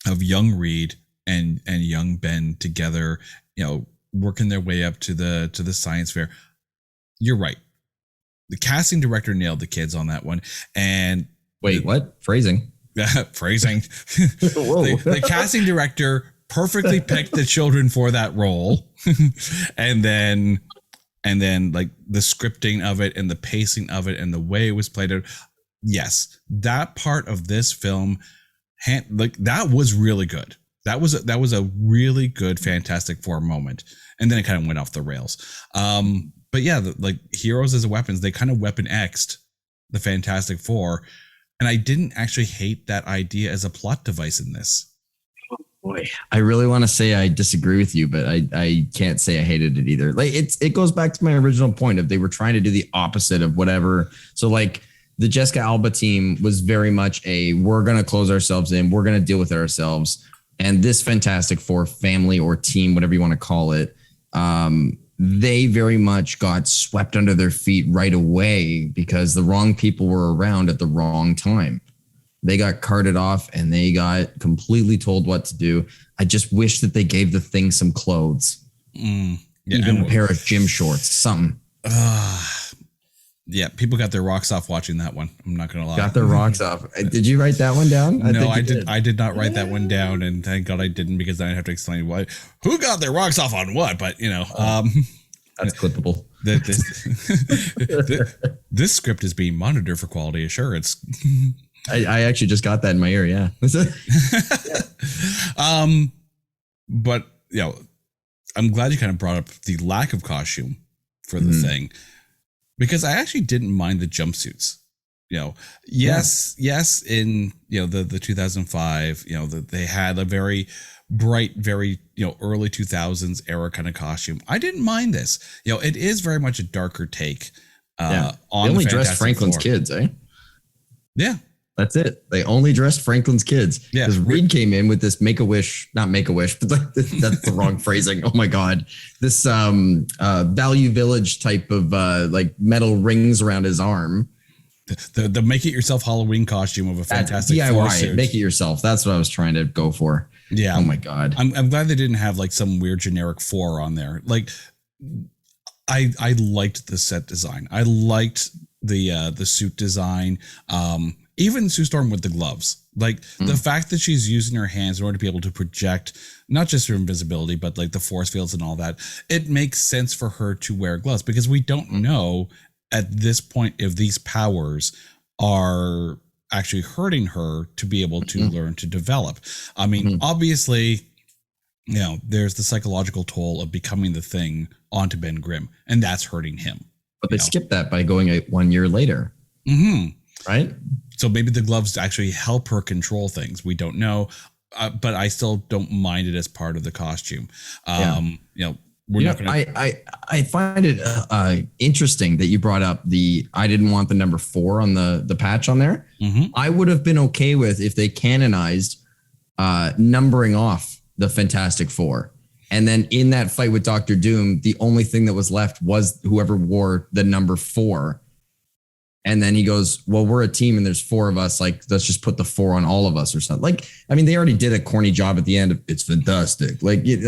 S1: of young Reed and young Ben together, you know, working their way up to the science fair. You're right. The casting director nailed the kids on that one. And
S2: what? Phrasing.
S1: Phrasing. The casting director perfectly picked the children for that role. and then like the scripting of it and the pacing of it and the way it was played out. Yes, that part of this film, like that was really good. That was a really good Fantastic Four moment. And then it kind of went off the rails. But yeah, like heroes as weapons, they kind of Weapon X'd the Fantastic Four. And I didn't actually hate that idea as a plot device in this.
S2: Boy, I really want to say I disagree with you, but I can't say I hated it either. Like it goes back to my original point of they were trying to do the opposite of whatever. So like the Jessica Alba team was very much we're going to close ourselves in. We're going to deal with it ourselves. And this Fantastic Four family or team, whatever you want to call it, they very much got swept under their feet right away because the wrong people were around at the wrong time. They got carted off and they got completely told what to do. I just wish that they gave the thing some clothes, even a pair of gym shorts, something.
S1: Yeah, people got their rocks off watching that one. I'm not gonna lie.
S2: Got their rocks off. Did you write that one down?
S1: No, I did. I did not write that one down, and thank God I didn't, because then I'd have to explain who got their rocks off on what. But you know,
S2: that's clippable.
S1: This script is being monitored for quality assurance.
S2: I actually just got that in my ear. Yeah.
S1: But you know, I'm glad you kind of brought up the lack of costume for the thing. Because I actually didn't mind the jumpsuits, you know. Yes, in the 2005, they had a very bright, very early 2000s era kind of costume. I didn't mind this. It is very much a darker take. On
S2: they only dressed Franklin's kids, eh?
S1: Yeah.
S2: That's it. They only dressed Franklin's kids. Yeah. Because Reed came in with this not Make-A-Wish, but that's the wrong phrasing. Oh my God. This Value Village type of like metal rings around his arm.
S1: The make it yourself Halloween costume of a Fantastic Four suit.
S2: Make it yourself. That's what I was trying to go for.
S1: Yeah.
S2: Oh my God.
S1: I'm glad they didn't have like some weird generic 4 on there. Like I liked the set design. I liked the suit design. Even Sue Storm with the gloves, like the fact that she's using her hands in order to be able to project not just her invisibility, but like the force fields and all that, it makes sense for her to wear gloves, because we don't know at this point if these powers are actually hurting her to be able to learn to develop. I mean, obviously, there's the psychological toll of becoming the Thing onto Ben Grimm, and that's hurting him.
S2: But they skipped that by going 1 year later. Right?
S1: So maybe the gloves actually help her control things. We don't know, but I still don't mind it as part of the costume. We're not going to.
S2: I find it interesting that you brought up I didn't want the number 4 on the patch on there. I would have been okay with if they canonized numbering off the Fantastic Four. And then in that fight with Doctor Doom, the only thing that was left was whoever wore the number 4. And then he goes, well, we're a team and there's 4 of us. Like, let's just put the 4 on all of us or something. Like, I mean, they already did a corny job at the end of It's Fantastic. Like
S1: in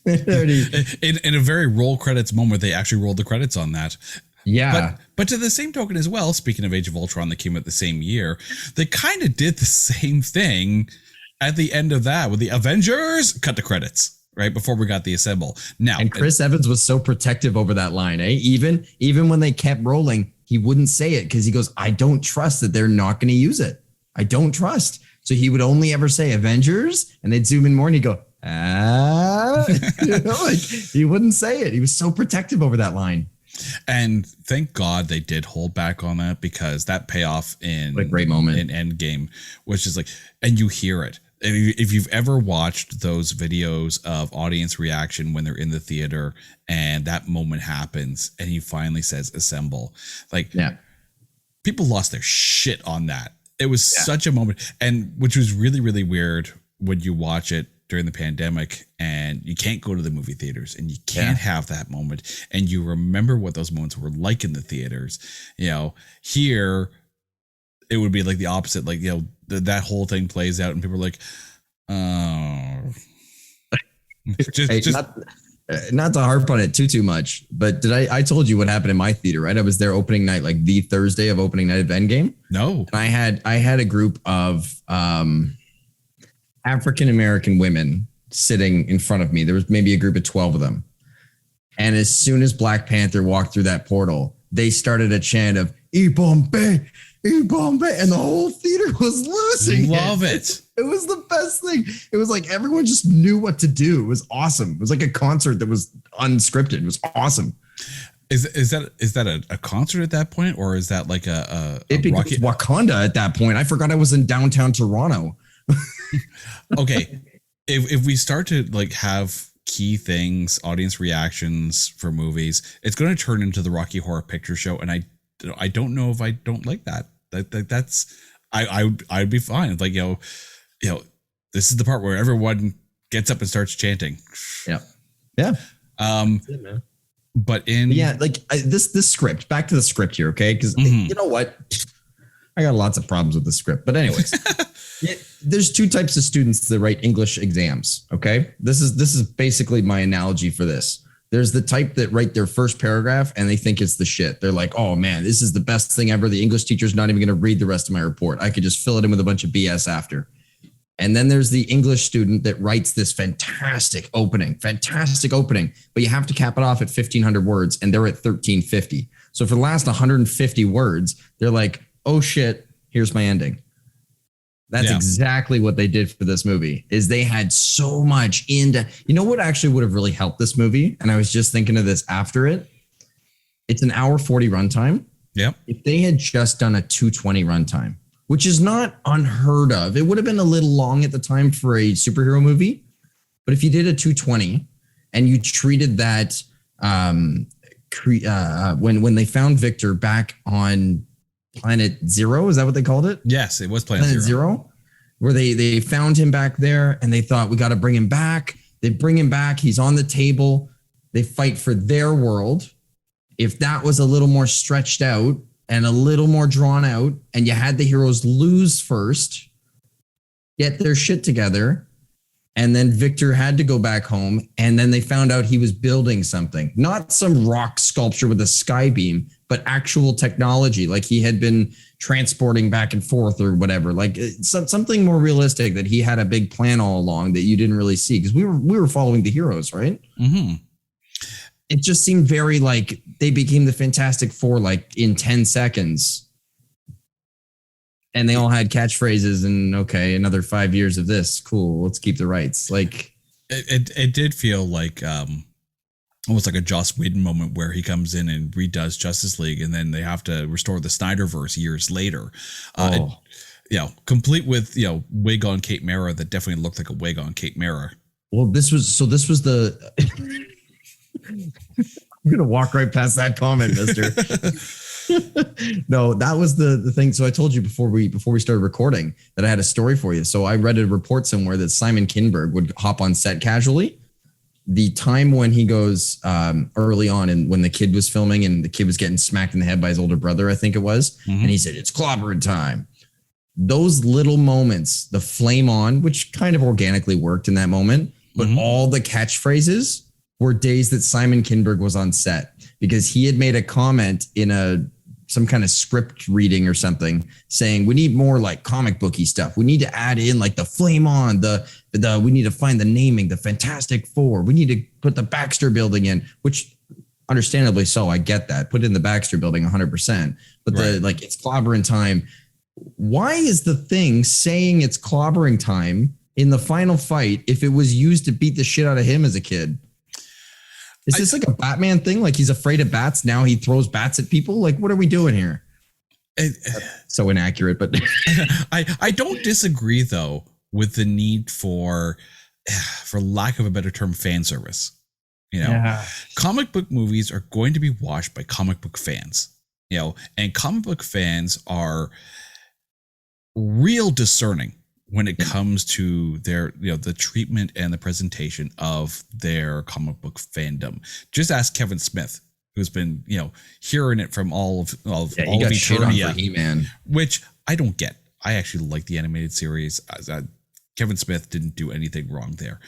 S1: a very roll credits moment, they actually rolled the credits on that.
S2: Yeah.
S1: But to the same token as well, speaking of Age of Ultron that came out the same year, they kind of did the same thing at the end of that with the Avengers. Cut the credits right before we got the Assemble. Now,
S2: and Chris Evans was so protective over that line, eh? Even when they kept rolling, he wouldn't say it because he goes, I don't trust that they're not going to use it. I don't trust. So he would only ever say Avengers, and they'd zoom in more and he'd go, like he wouldn't say it. He was so protective over that line.
S1: And thank God they did hold back on that, because that payoff in
S2: What a great moment
S1: in Endgame was just like, and you hear it. If you've ever watched those videos of audience reaction when they're in the theater and that moment happens and he finally says assemble, like people lost their shit on that. It was such a moment, and which was really, really weird when you watch it during the pandemic and you can't go to the movie theaters and you can't have that moment and you remember what those moments were like in the theaters. You know, here it would be like the opposite. Like, you know, that whole thing plays out and people are like, oh,
S2: not to harp on it too much, but I told you what happened in my theater, right? I was there opening night, like the Thursday of opening night of Endgame.
S1: No.
S2: And I had a group of African-American women sitting in front of me. There was maybe a group of 12 of them. And as soon as Black Panther walked through that portal, they started a chant of "E Bombay, E Bombay," and the whole theater was losing
S1: Love it.
S2: It was the best thing. It was like everyone just knew what to do. It was awesome. It was like a concert that was unscripted. It was awesome.
S1: Is that a concert at that point, or is that like
S2: it becomes Rocky Wakanda at that point? I forgot I was in downtown Toronto.
S1: Okay, if we start to like have key things, audience reactions for movies, it's going to turn into the Rocky Horror Picture Show, and I don't know if I don't like that. That's I'd be fine. It's like, you know, this is the part where everyone gets up and starts chanting.
S2: Yeah.
S1: But
S2: this script, back to the script here, okay? Because you know what, I got lots of problems with the script. But anyways, there's two types of students that write English exams. Okay, this is basically my analogy for this. There's the type that write their first paragraph and they think it's the shit. They're like, oh man, this is the best thing ever. The English teacher's not even going to read the rest of my report. I could just fill it in with a bunch of BS after. And then there's the English student that writes this fantastic opening, but you have to cap it off at 1,500 words and they're at 1,350. So for the last 150 words, they're like, oh shit, here's my ending. That's exactly what they did for this movie, is they had so much into, you know what actually would have really helped this movie? And I was just thinking of this after it. It's an hour 40 runtime.
S1: Yep.
S2: If they had just done a 220 runtime, which is not unheard of, it would have been a little long at the time for a superhero movie. But if you did a 220 and you treated that when they found Victor back on Planet Zero, is that what they called it?
S1: Yes, it was Planet
S2: Zero, where they found him back there and they thought, we got to bring him back. They bring him back. He's on the table. They fight for their world. If that was a little more stretched out and a little more drawn out, and you had the heroes lose first, get their shit together, and then Victor had to go back home, and then they found out he was building something, not some rock sculpture with a sky beam, but actual technology, like he had been transporting back and forth or whatever, like something more realistic, that he had a big plan all along that you didn't really see, because we were following the heroes, right?
S1: Mm-hmm.
S2: It just seemed very like they became the Fantastic Four like in 10 seconds. And they all had catchphrases and okay, another 5 years of this. Cool. Let's keep the rights. Like
S1: it did feel like almost like a Joss Whedon moment where he comes in and redoes Justice League and then they have to restore the Snyderverse years later. Complete with, wig on Kate Mara that definitely looked like a wig on Kate Mara.
S2: Well, this was the I'm gonna walk right past that comment, mister. No, that was the thing. So I told you before we started recording that I had a story for you. So I read a report somewhere that Simon Kinberg would hop on set casually. The time when he goes early on and when the kid was filming and the kid was getting smacked in the head by his older brother, I think it was, and he said, it's clobbering time. Those little moments, the flame on, which kind of organically worked in that moment, but all the catchphrases were days that Simon Kinberg was on set, because he had made a comment in some kind of script reading or something saying, we need more like comic booky stuff. We need to add in like the flame on, we need to find the naming, the Fantastic Four. We need to put the Baxter Building in, which understandably so, I get that. Put in the Baxter Building 100%. But it's clobbering time. Why is the thing saying it's clobbering time in the final fight if it was used to beat the shit out of him as a kid? Is this like a Batman thing? Like he's afraid of bats. Now he throws bats at people. Like, what are we doing here? So inaccurate, but
S1: I don't disagree though with the need for lack of a better term, fan service. You know, comic book movies are going to be watched by comic book fans. You know, and comic book fans are real discerning when it comes to their, you know, the treatment and the presentation of their comic book fandom. Just ask Kevin Smith, who's been, you know, hearing it from all of Eternia,
S2: He-Man,
S1: which I don't get. I actually like the animated series. Kevin Smith didn't do anything wrong there.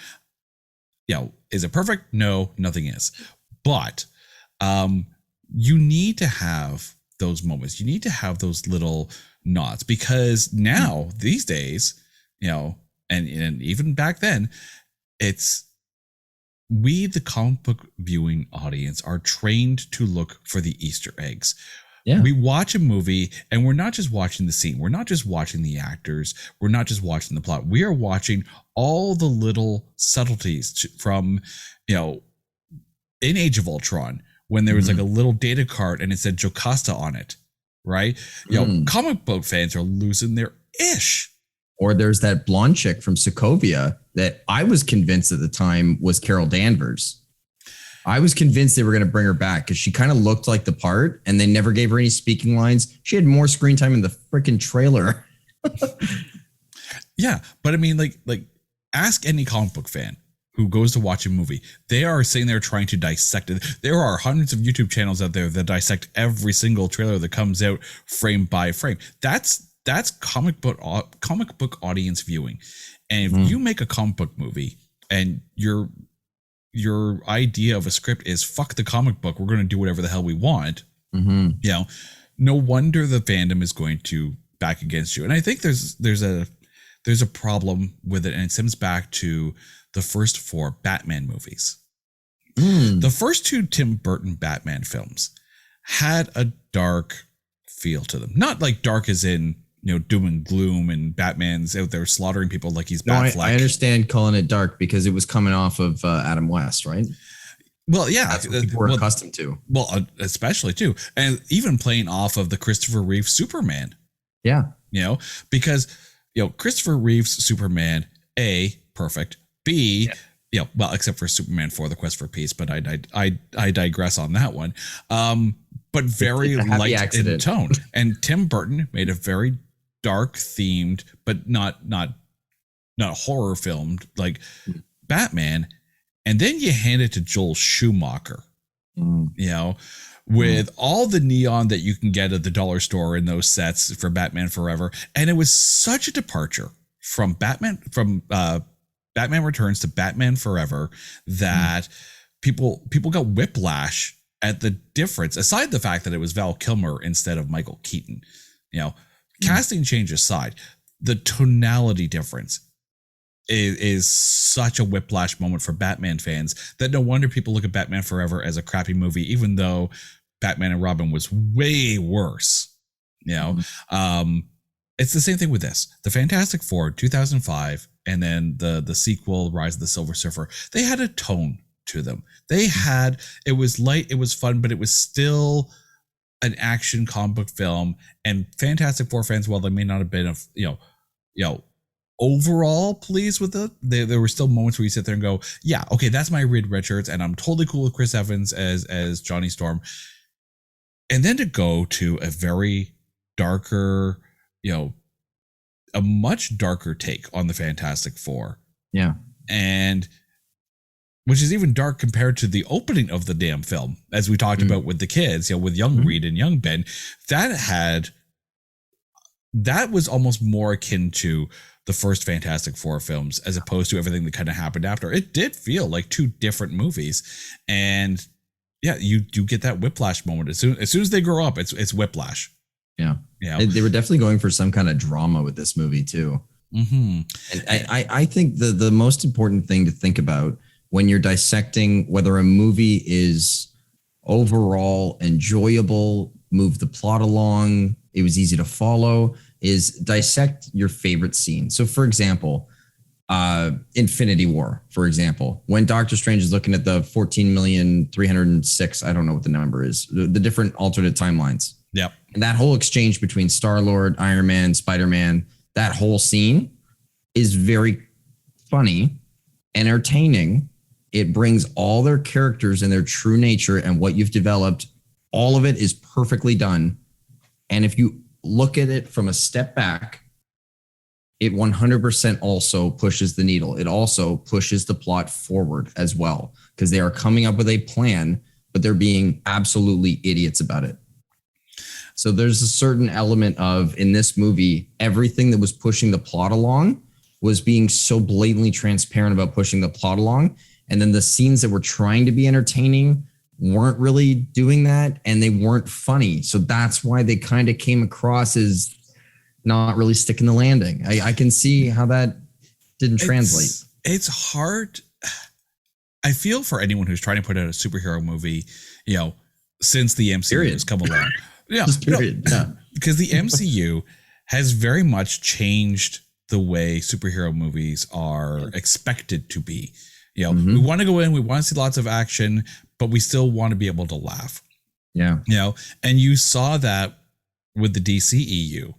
S1: You know, is it perfect? No, nothing is. But you need to have those moments. You need to have those little nods, because now these days, you know, and even back then, it's we, the comic book viewing audience, are trained to look for the Easter eggs. Yeah. We watch a movie and we're not just watching the scene. We're not just watching the actors. We're not just watching the plot. We are watching all the little subtleties from, you know, in Age of Ultron, when there was like a little data card and it said Jocasta on it, right? You know, comic book fans are losing their ish.
S2: Or there's that blonde chick from Sokovia that I was convinced at the time was Carol Danvers. I was convinced they were going to bring her back because she kind of looked like the part, and they never gave her any speaking lines. She had more screen time in the freaking trailer.
S1: Yeah, but I mean, like ask any comic book fan who goes to watch a movie. They are sitting there trying to dissect it. There are hundreds of YouTube channels out there that dissect every single trailer that comes out frame by frame. That's comic book audience viewing. And if you make a comic book movie and your idea of a script is fuck the comic book, we're going to do whatever the hell we want, you know, no wonder the fandom is going to back against you. And I think there's a problem with it, and it stems back to the first 4 Batman movies. The first 2 Tim Burton Batman films had a dark feel to them. Not like dark as in, you know, doom and gloom and Batman's out there slaughtering people like he's Batfleck.
S2: I understand calling it dark because it was coming off of Adam West, right?
S1: Well, yeah.
S2: That's what people were accustomed to.
S1: Well, especially too. And even playing off of the Christopher Reeve Superman.
S2: Yeah.
S1: You know, because, you know, Christopher Reeve's Superman, A, perfect. B, you know, well, except for Superman 4, The Quest for Peace, but I digress on that one. But very light in tone. And Tim Burton made a very dark themed, but not horror filmed, like Batman. And then you hand it to Joel Schumacher, you know, with all the neon that you can get at the dollar store in those sets for Batman Forever. And it was such a departure from Batman Returns to Batman Forever that people got whiplash at the difference, aside the fact that it was Val Kilmer instead of Michael Keaton. You know, casting change aside, the tonality difference is such a whiplash moment for Batman fans that no wonder people look at Batman Forever as a crappy movie, even though Batman and Robin was way worse. You know, it's the same thing with this. The Fantastic Four, 2005, and then the sequel, Rise of the Silver Surfer, they had a tone to them. It was light, it was fun, but it was still an action comic book film. And Fantastic Four fans, while they may not have been overall pleased with it, there were still moments where you sit there and go, yeah, okay, that's my Reed Richards, and I'm totally cool with Chris Evans as Johnny Storm. And then to go to a very darker, you know, a much darker take on the Fantastic Four. Yeah. And which is even dark compared to the opening of the damn film, as we talked about with the kids, you know, with young Reed and young Ben. That was almost more akin to the first Fantastic Four films, as opposed to everything that kind of happened after. It did feel like 2 different movies. And yeah, you do get that whiplash moment. As soon as they grow up, it's whiplash. Yeah. Yeah.
S2: They were definitely going for some kind of drama with this movie too. And I think the most important thing to think about when you're dissecting whether a movie is overall enjoyable, move the plot along, it was easy to follow, is dissect your favorite scene. So for example, Infinity War, for example, when Doctor Strange is looking at the 14,306,000, I don't know what the number is, the different alternate timelines.
S1: Yep.
S2: And that whole exchange between Star-Lord, Iron Man, Spider-Man, that whole scene is very funny, entertaining. It brings all their characters and their true nature and what you've developed. All of it is perfectly done. And if you look at it from a step back, it 100% also pushes the needle. It also pushes the plot forward as well, because they are coming up with a plan, but they're being absolutely idiots about it. So there's a certain element of, in this movie, everything that was pushing the plot along was being so blatantly transparent about pushing the plot along. And then the scenes that were trying to be entertaining weren't really doing that, and they weren't funny. So that's why they kind of came across as not really sticking the landing. I can see how that didn't translate.
S1: It's hard. I feel for anyone who's trying to put out a superhero movie, since the MCU has come along. Yeah.
S2: Period. Yeah.
S1: Because the MCU has very much changed the way superhero movies are expected to be. We want to go in, we want to see lots of action, but we still want to be able to laugh.
S2: Yeah.
S1: And you saw that with the DCEU,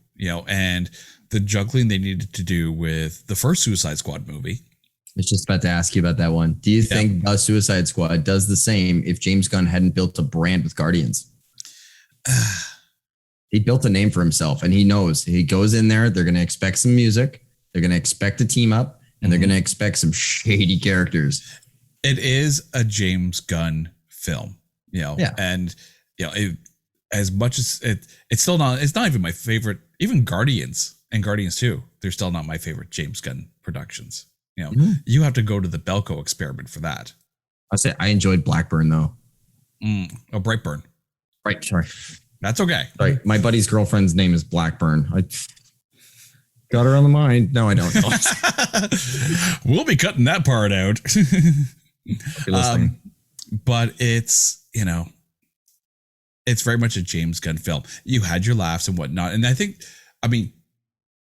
S1: and the juggling they needed to do with the first Suicide Squad movie.
S2: I was just about to ask you about that one. Do you think the Suicide Squad does the same if James Gunn hadn't built a brand with Guardians? He built a name for himself, and he knows he goes in there. They're going to expect some music. They're going to expect a team up, and they're going to expect some shady characters.
S1: It is a James Gunn film, and as much as it's still not, it's not even my favorite. Even Guardians and Guardians 2, they're still not my favorite James Gunn productions. You have to go to the Belko experiment for that.
S2: I'll say I enjoyed Blackburn though.
S1: Brightburn.
S2: Right, sorry.
S1: That's okay.
S2: Sorry, my buddy's girlfriend's name is Blackburn. I got her on the mind. No, I don't know.
S1: We'll be cutting that part out. But it's, it's very much a James Gunn film. You had your laughs and whatnot. And I think,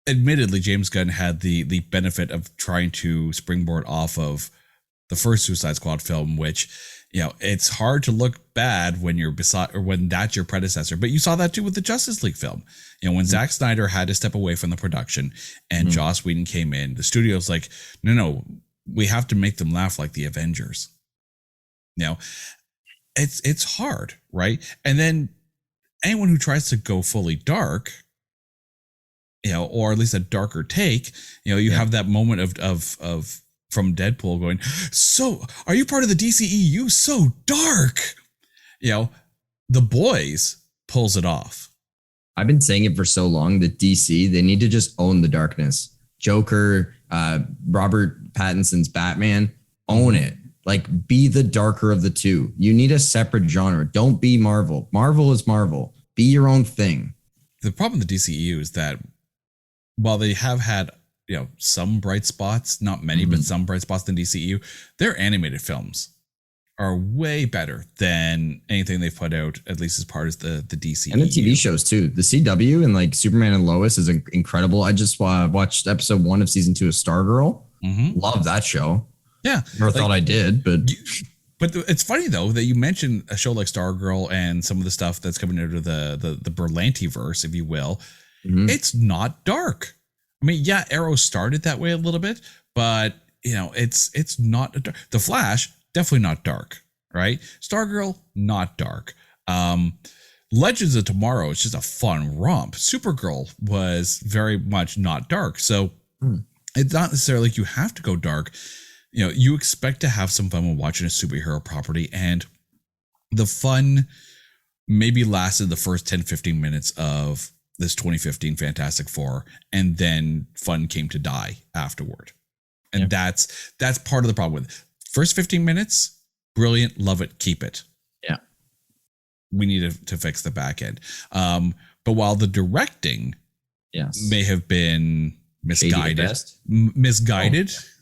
S1: admittedly, James Gunn had the benefit of trying to springboard off of the first Suicide Squad film, which, it's hard to look bad when you're beside, or when that's your predecessor. But you saw that too with the Justice League film. When Zack Snyder had to step away from the production and Joss Whedon came in, the studio's like, no, we have to make them laugh like the Avengers. It's hard, right? And then anyone who tries to go fully dark, or at least a darker take, you have that moment of from Deadpool going, so are you part of the DCEU? So dark. The Boys pulls it off.
S2: I've been saying it for so long that DC, they need to just own the darkness. Joker, Robert Pattinson's Batman, own it. Like, be the darker of the two. You need a separate genre. Don't be Marvel. Marvel is Marvel. Be your own thing.
S1: The problem with the DCEU is that while they have had, some bright spots, not many, but some bright spots in DCEU, their animated films are way better than anything they've put out, at least as part of the DCEU.
S2: And the TV shows too. The CW and like Superman and Lois is incredible. I just watched episode 1 of season 2 of Stargirl. Love that show.
S1: Yeah.
S2: Never thought I did, but...
S1: But it's funny, though, that you mentioned a show like Stargirl and some of the stuff that's coming out of the Berlanti-verse, if you will. It's not dark. Arrow started that way a little bit, but, it's not... The Flash, definitely not dark, right? Stargirl, not dark. Legends of Tomorrow is just a fun romp. Supergirl was very much not dark. So it's not necessarily like you have to go dark. You expect to have some fun when watching a superhero property, and the fun maybe lasted the first 10, 15 minutes of this 2015 Fantastic Four, and then fun came to die afterward. And that's part of the problem with it. First 15 minutes, brilliant, love it, keep it.
S2: Yeah.
S1: We need to fix the back end. But while the directing may have been misguided,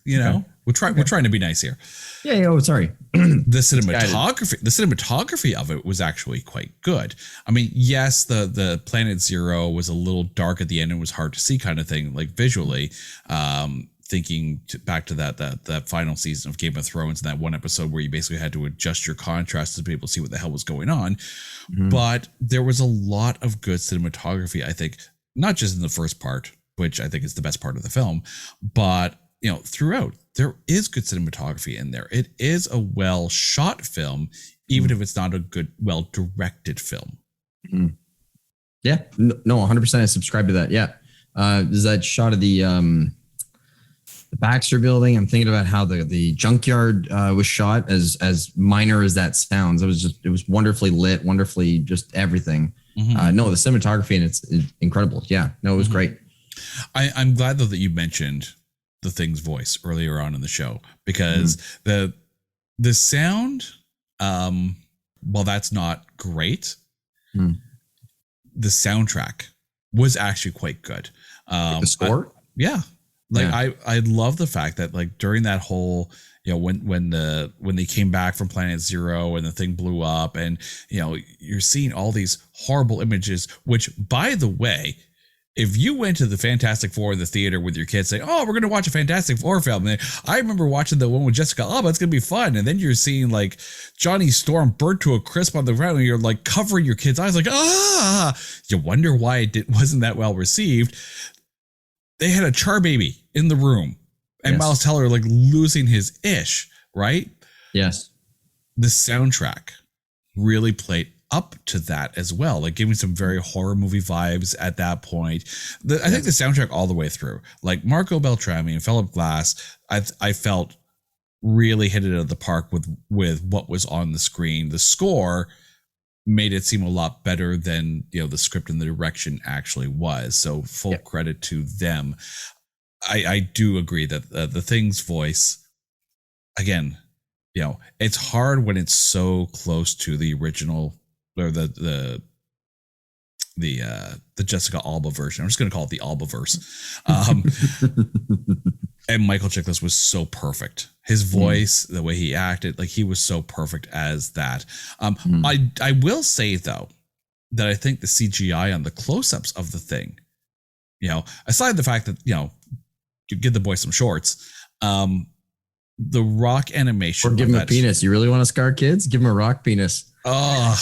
S1: okay. We're trying to be nice here.
S2: Yeah. Oh, sorry.
S1: The cinematography of it was actually quite good. Yes, the Planet Zero was a little dark at the end and was hard to see kind of thing, like visually. thinking back to that final season of Game of Thrones, and that one episode where you basically had to adjust your contrast to be able to see what the hell was going on. But there was a lot of good cinematography, I think, not just in the first part, which I think is the best part of the film, but throughout there is good cinematography in there. It is a well shot film, even if it's not a good, well directed film.
S2: Yeah, no, 100%. I subscribe to that. Yeah. There's that shot of the Baxter building. I'm thinking about how the junkyard was shot, as minor as that sounds. It was wonderfully lit, wonderfully just everything. No, the cinematography and it's incredible. Yeah, no, it was great.
S1: I'm glad though that you mentioned the Thing's voice earlier on in the show, because the sound, while that's not great, the soundtrack was actually quite good.
S2: The score?
S1: I love the fact that like during that whole, when they came back from Planet Zero and the thing blew up, and you're seeing all these horrible images, which, by the way, if you went to the Fantastic Four in the theater with your kids saying, "Oh, we're going to watch a Fantastic Four film," and I remember watching the one with Jessica Alba, it's going to be fun. And then you're seeing like Johnny Storm burnt to a crisp on the ground, and you're like covering your kids' eyes, like, you wonder why it wasn't that well received. They had a char baby in the room, and Miles Teller like losing his ish, right?
S2: Yes.
S1: The soundtrack really played up to that as well, like giving some very horror movie vibes at that point. I think the soundtrack all the way through, like Marco Beltrami and Philip Glass, I felt really hit it out of the park with what was on the screen. The score made it seem a lot better than the script and the direction actually was. So full credit to them. I do agree that the Thing's voice, again, it's hard when it's so close to the original, or the Jessica Alba version. I'm just going to call it the Alba verse. And Michael Chiklis was so perfect. His voice, the way he acted, like he was so perfect as that. I will say though, that I think the CGI on the close-ups of the Thing, aside the fact that, you give the boy some shorts, the rock animation.
S2: Or give him a penis. You really want to scar kids? Give him a rock penis.
S1: Oh,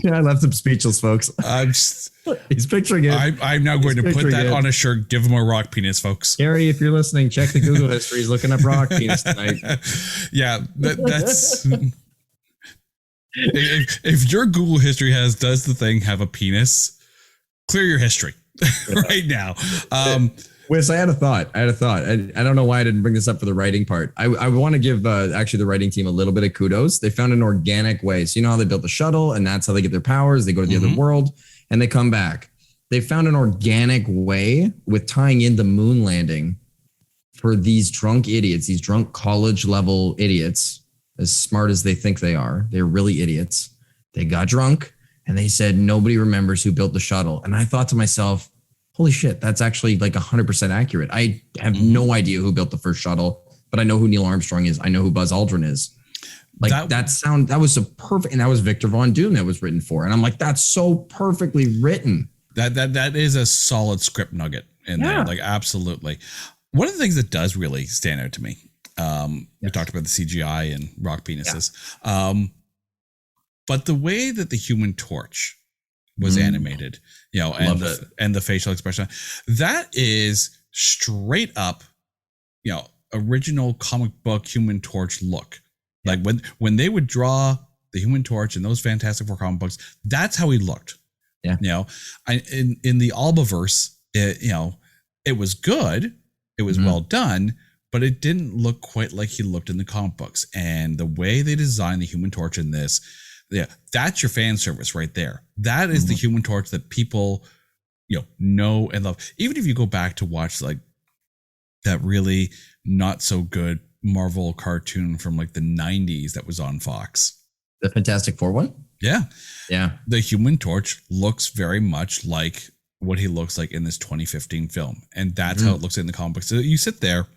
S2: I left him speechless, folks. He's picturing it.
S1: I'm now going to put that on a shirt. Give him a rock penis, folks.
S2: Gary, if you're listening, check the Google history. He's looking up rock penis tonight.
S1: Yeah, that's. If your Google history does the Thing have a penis, clear your history right now.
S2: Wes, I had a thought. I don't know why I didn't bring this up for the writing part. I want to give actually the writing team a little bit of kudos. They found an organic way. So you know how they built the shuttle, and that's how they get their powers. They go to the other world and they come back. They found an organic way with tying in the moon landing for these drunk idiots, these drunk college level idiots, as smart as they think they are. They're really idiots. They got drunk and they said, nobody remembers who built the shuttle. And I thought to myself, holy shit, that's actually like 100% accurate. I have no idea who built the first shuttle, but I know who Neil Armstrong is. I know who Buzz Aldrin is. Like that was so perfect. And that was Victor Von Doom that was written for. And I'm like, that's so perfectly written.
S1: That is a solid script nugget in there. Like, absolutely. One of the things that does really stand out to me, we talked about the CGI and rock penises, but the way that the Human Torch was animated, and the facial expression, that is straight up, original comic book Human Torch look. Like when they would draw the Human Torch in those Fantastic Four comic books, that's how he looked. Yeah. In the Albaverse, it was good. It was well done, but it didn't look quite like he looked in the comic books. And the way they designed the Human Torch in this, that's your fan service right there. That is the Human Torch that people, know and love. Even if you go back to watch like that really not so good Marvel cartoon from like the 90s that was on Fox.
S2: The Fantastic Four one?
S1: Yeah.
S2: Yeah.
S1: The Human Torch looks very much like what he looks like in this 2015 film. And that's how it looks in the comic book. So you sit there,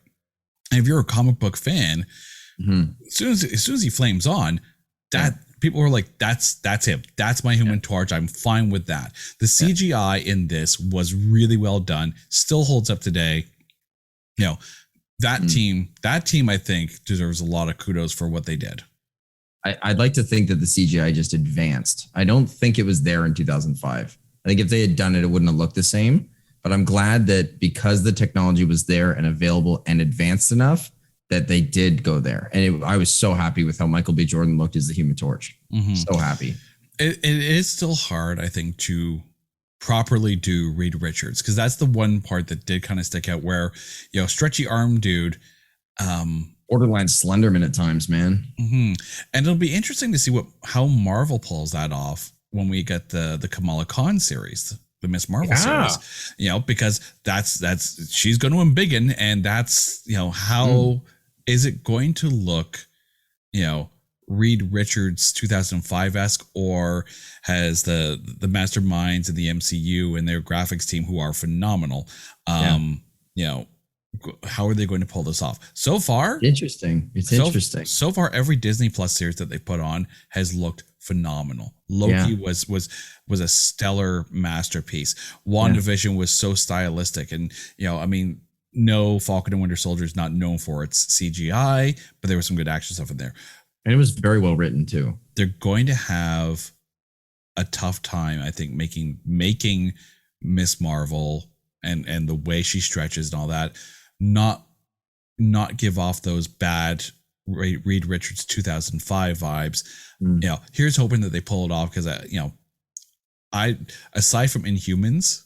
S1: and if you're a comic book fan, as soon as he flames on, that people were like, that's him. That's my Human Torch. I'm fine with that. The CGI in this was really well done. Still holds up today. You know, that team, I think, deserves a lot of kudos for what they did.
S2: I'd like to think that the CGI just advanced. I don't think it was there in 2005. I think if they had done it, it wouldn't have looked the same. But I'm glad that because the technology was there and available and advanced enough that they did go there. And I was so happy with how Michael B. Jordan looked as the Human Torch. So happy.
S1: It is still hard, I think, to properly do Reed Richards, because that's the one part that did kind of stick out where, you know, stretchy arm dude,
S2: borderline Slenderman at times, man.
S1: And it'll be interesting to see how Marvel pulls that off when we get the Kamala Khan series, the Miss Marvel series, you know, because that's she's going to embiggen, and that's, you know, how is it going to look, you know, Reed Richards 2005-esque, or has the masterminds in the MCU and their graphics team, who are phenomenal, you know, how are they going to pull this off? So far,
S2: interesting. It's interesting.
S1: So far, every Disney Plus series that they put on has looked phenomenal. Loki was a stellar masterpiece. WandaVision was so stylistic, and, you know, I mean, no, Falcon and Winter Soldier is not known for its CGI, but there was some good action stuff in there.
S2: And it was very well written too.
S1: They're going to have a tough time, I think, making Miss Marvel and the way she stretches and all that not give off those bad Reed Richards 2005 vibes. You know, here's hoping that they pull it off, because you know, aside from Inhumans,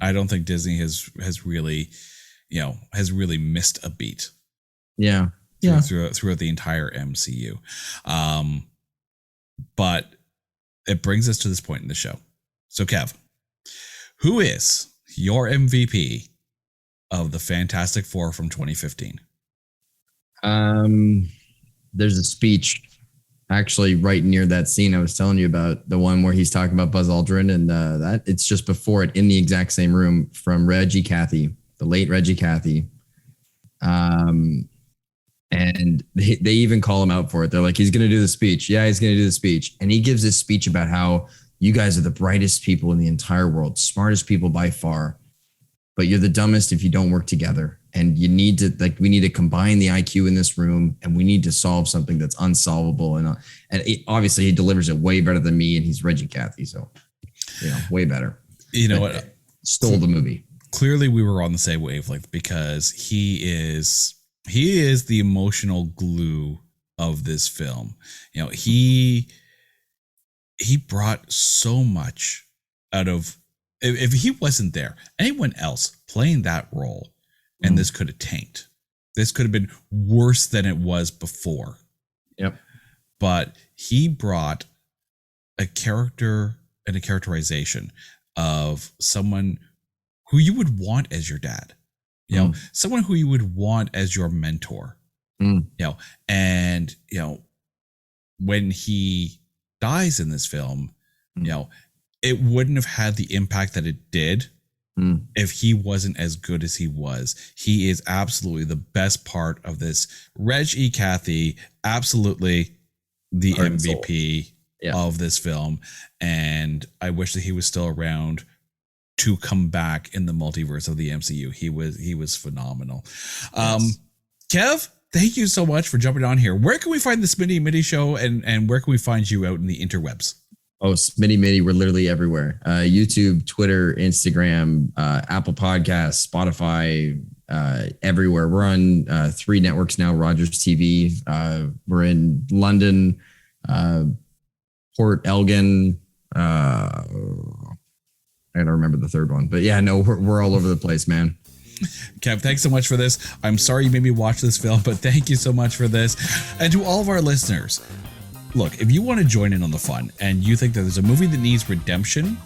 S1: I don't think Disney has really missed a beat. Throughout the entire MCU. But it brings us to this point in the show. So, Kev, who is your MVP of the Fantastic Four from 2015?
S2: There's a speech actually right near that scene I was telling you about, the one where he's talking about Buzz Aldrin, and that it's just before it in the exact same room, from Reggie Cathy, the late Reggie Cathy. And they even call him out for it. They're like, he's going to do the speech. Yeah, he's going to do the speech. And he gives this speech about how you guys are the brightest people in the entire world, smartest people by far, but you're the dumbest if you don't work together. And you need to, we need to combine the IQ in this room, and we need to solve something that's unsolvable. And obviously he delivers it way better than me, and he's Reggie Cathy. So, you know, way better.
S1: You know what?
S2: Stole the movie.
S1: Clearly we were on the same wavelength, because he is the emotional glue of this film. You know, he brought so much out of, if he wasn't there, anyone else playing that role, and this could have tanked. This could have been worse than it was before.
S2: Yep.
S1: But he brought a character and a characterization of someone who you would want as your dad. You know, someone who you would want as your mentor, you know, and, you know, when he dies in this film, you know, it wouldn't have had the impact that it did if he wasn't as good as he was. He is absolutely the best part of this. Reg E. Cathy, absolutely the MVP of this film. And I wish that he was still around to come back in the multiverse of the MCU. He was phenomenal. Kev, thank you so much for jumping on here. Where can we find the Smitty and Mitty show, and where can we find you out in the interwebs?
S2: Oh, Smitty Mitty, we're literally everywhere. YouTube, Twitter, Instagram, Apple Podcasts, Spotify, everywhere. We're on 3 networks now, Rogers TV. We're in London, Port Elgin, I don't remember the third one, but yeah, no, we're all over the place, man.
S1: Kev, thanks so much for this. I'm sorry you made me watch this film, but thank you so much for this. And to all of our listeners, look, if you want to join in on the fun and you think that there's a movie that needs redemption,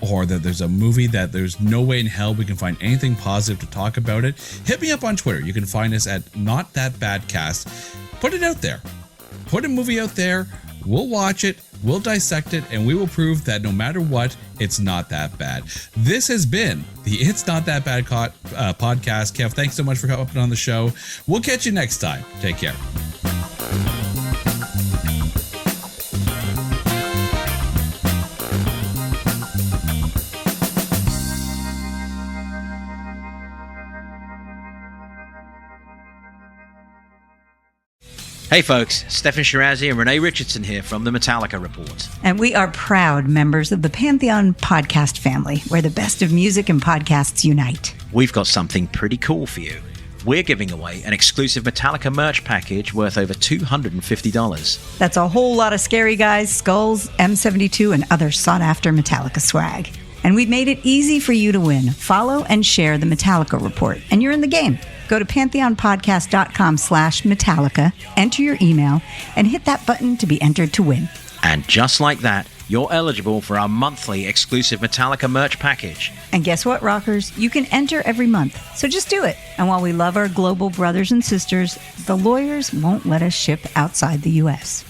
S1: or that there's a movie that there's no way in hell we can find anything positive to talk about it, hit me up on Twitter. You can find us at Not That Bad Cast. Put it out there. Put a movie out there. We'll watch it, we'll dissect it, and we will prove that no matter what, it's not that bad. This has been the It's Not That Bad podcast. Kev, thanks so much for coming on the show. We'll catch you next time. Take care.
S5: Hey folks, Stefan Shirazi and Renee Richardson here from the Metallica Report.
S6: And we are proud members of the Pantheon podcast family, where the best of music and podcasts unite.
S5: We've got something pretty cool for you. We're giving away an exclusive Metallica merch package worth over $250.
S6: That's a whole lot of Scary Guys, skulls, M72, and other sought-after Metallica swag. And we've made it easy for you to win. Follow and share the Metallica Report, and you're in the game. Go to pantheonpodcast.com/Metallica, enter your email, and hit that button to be entered to win.
S5: And just like that, you're eligible for our monthly exclusive Metallica merch package.
S6: And guess what, rockers? You can enter every month, so just do it. And while we love our global brothers and sisters, the lawyers won't let us ship outside the U.S.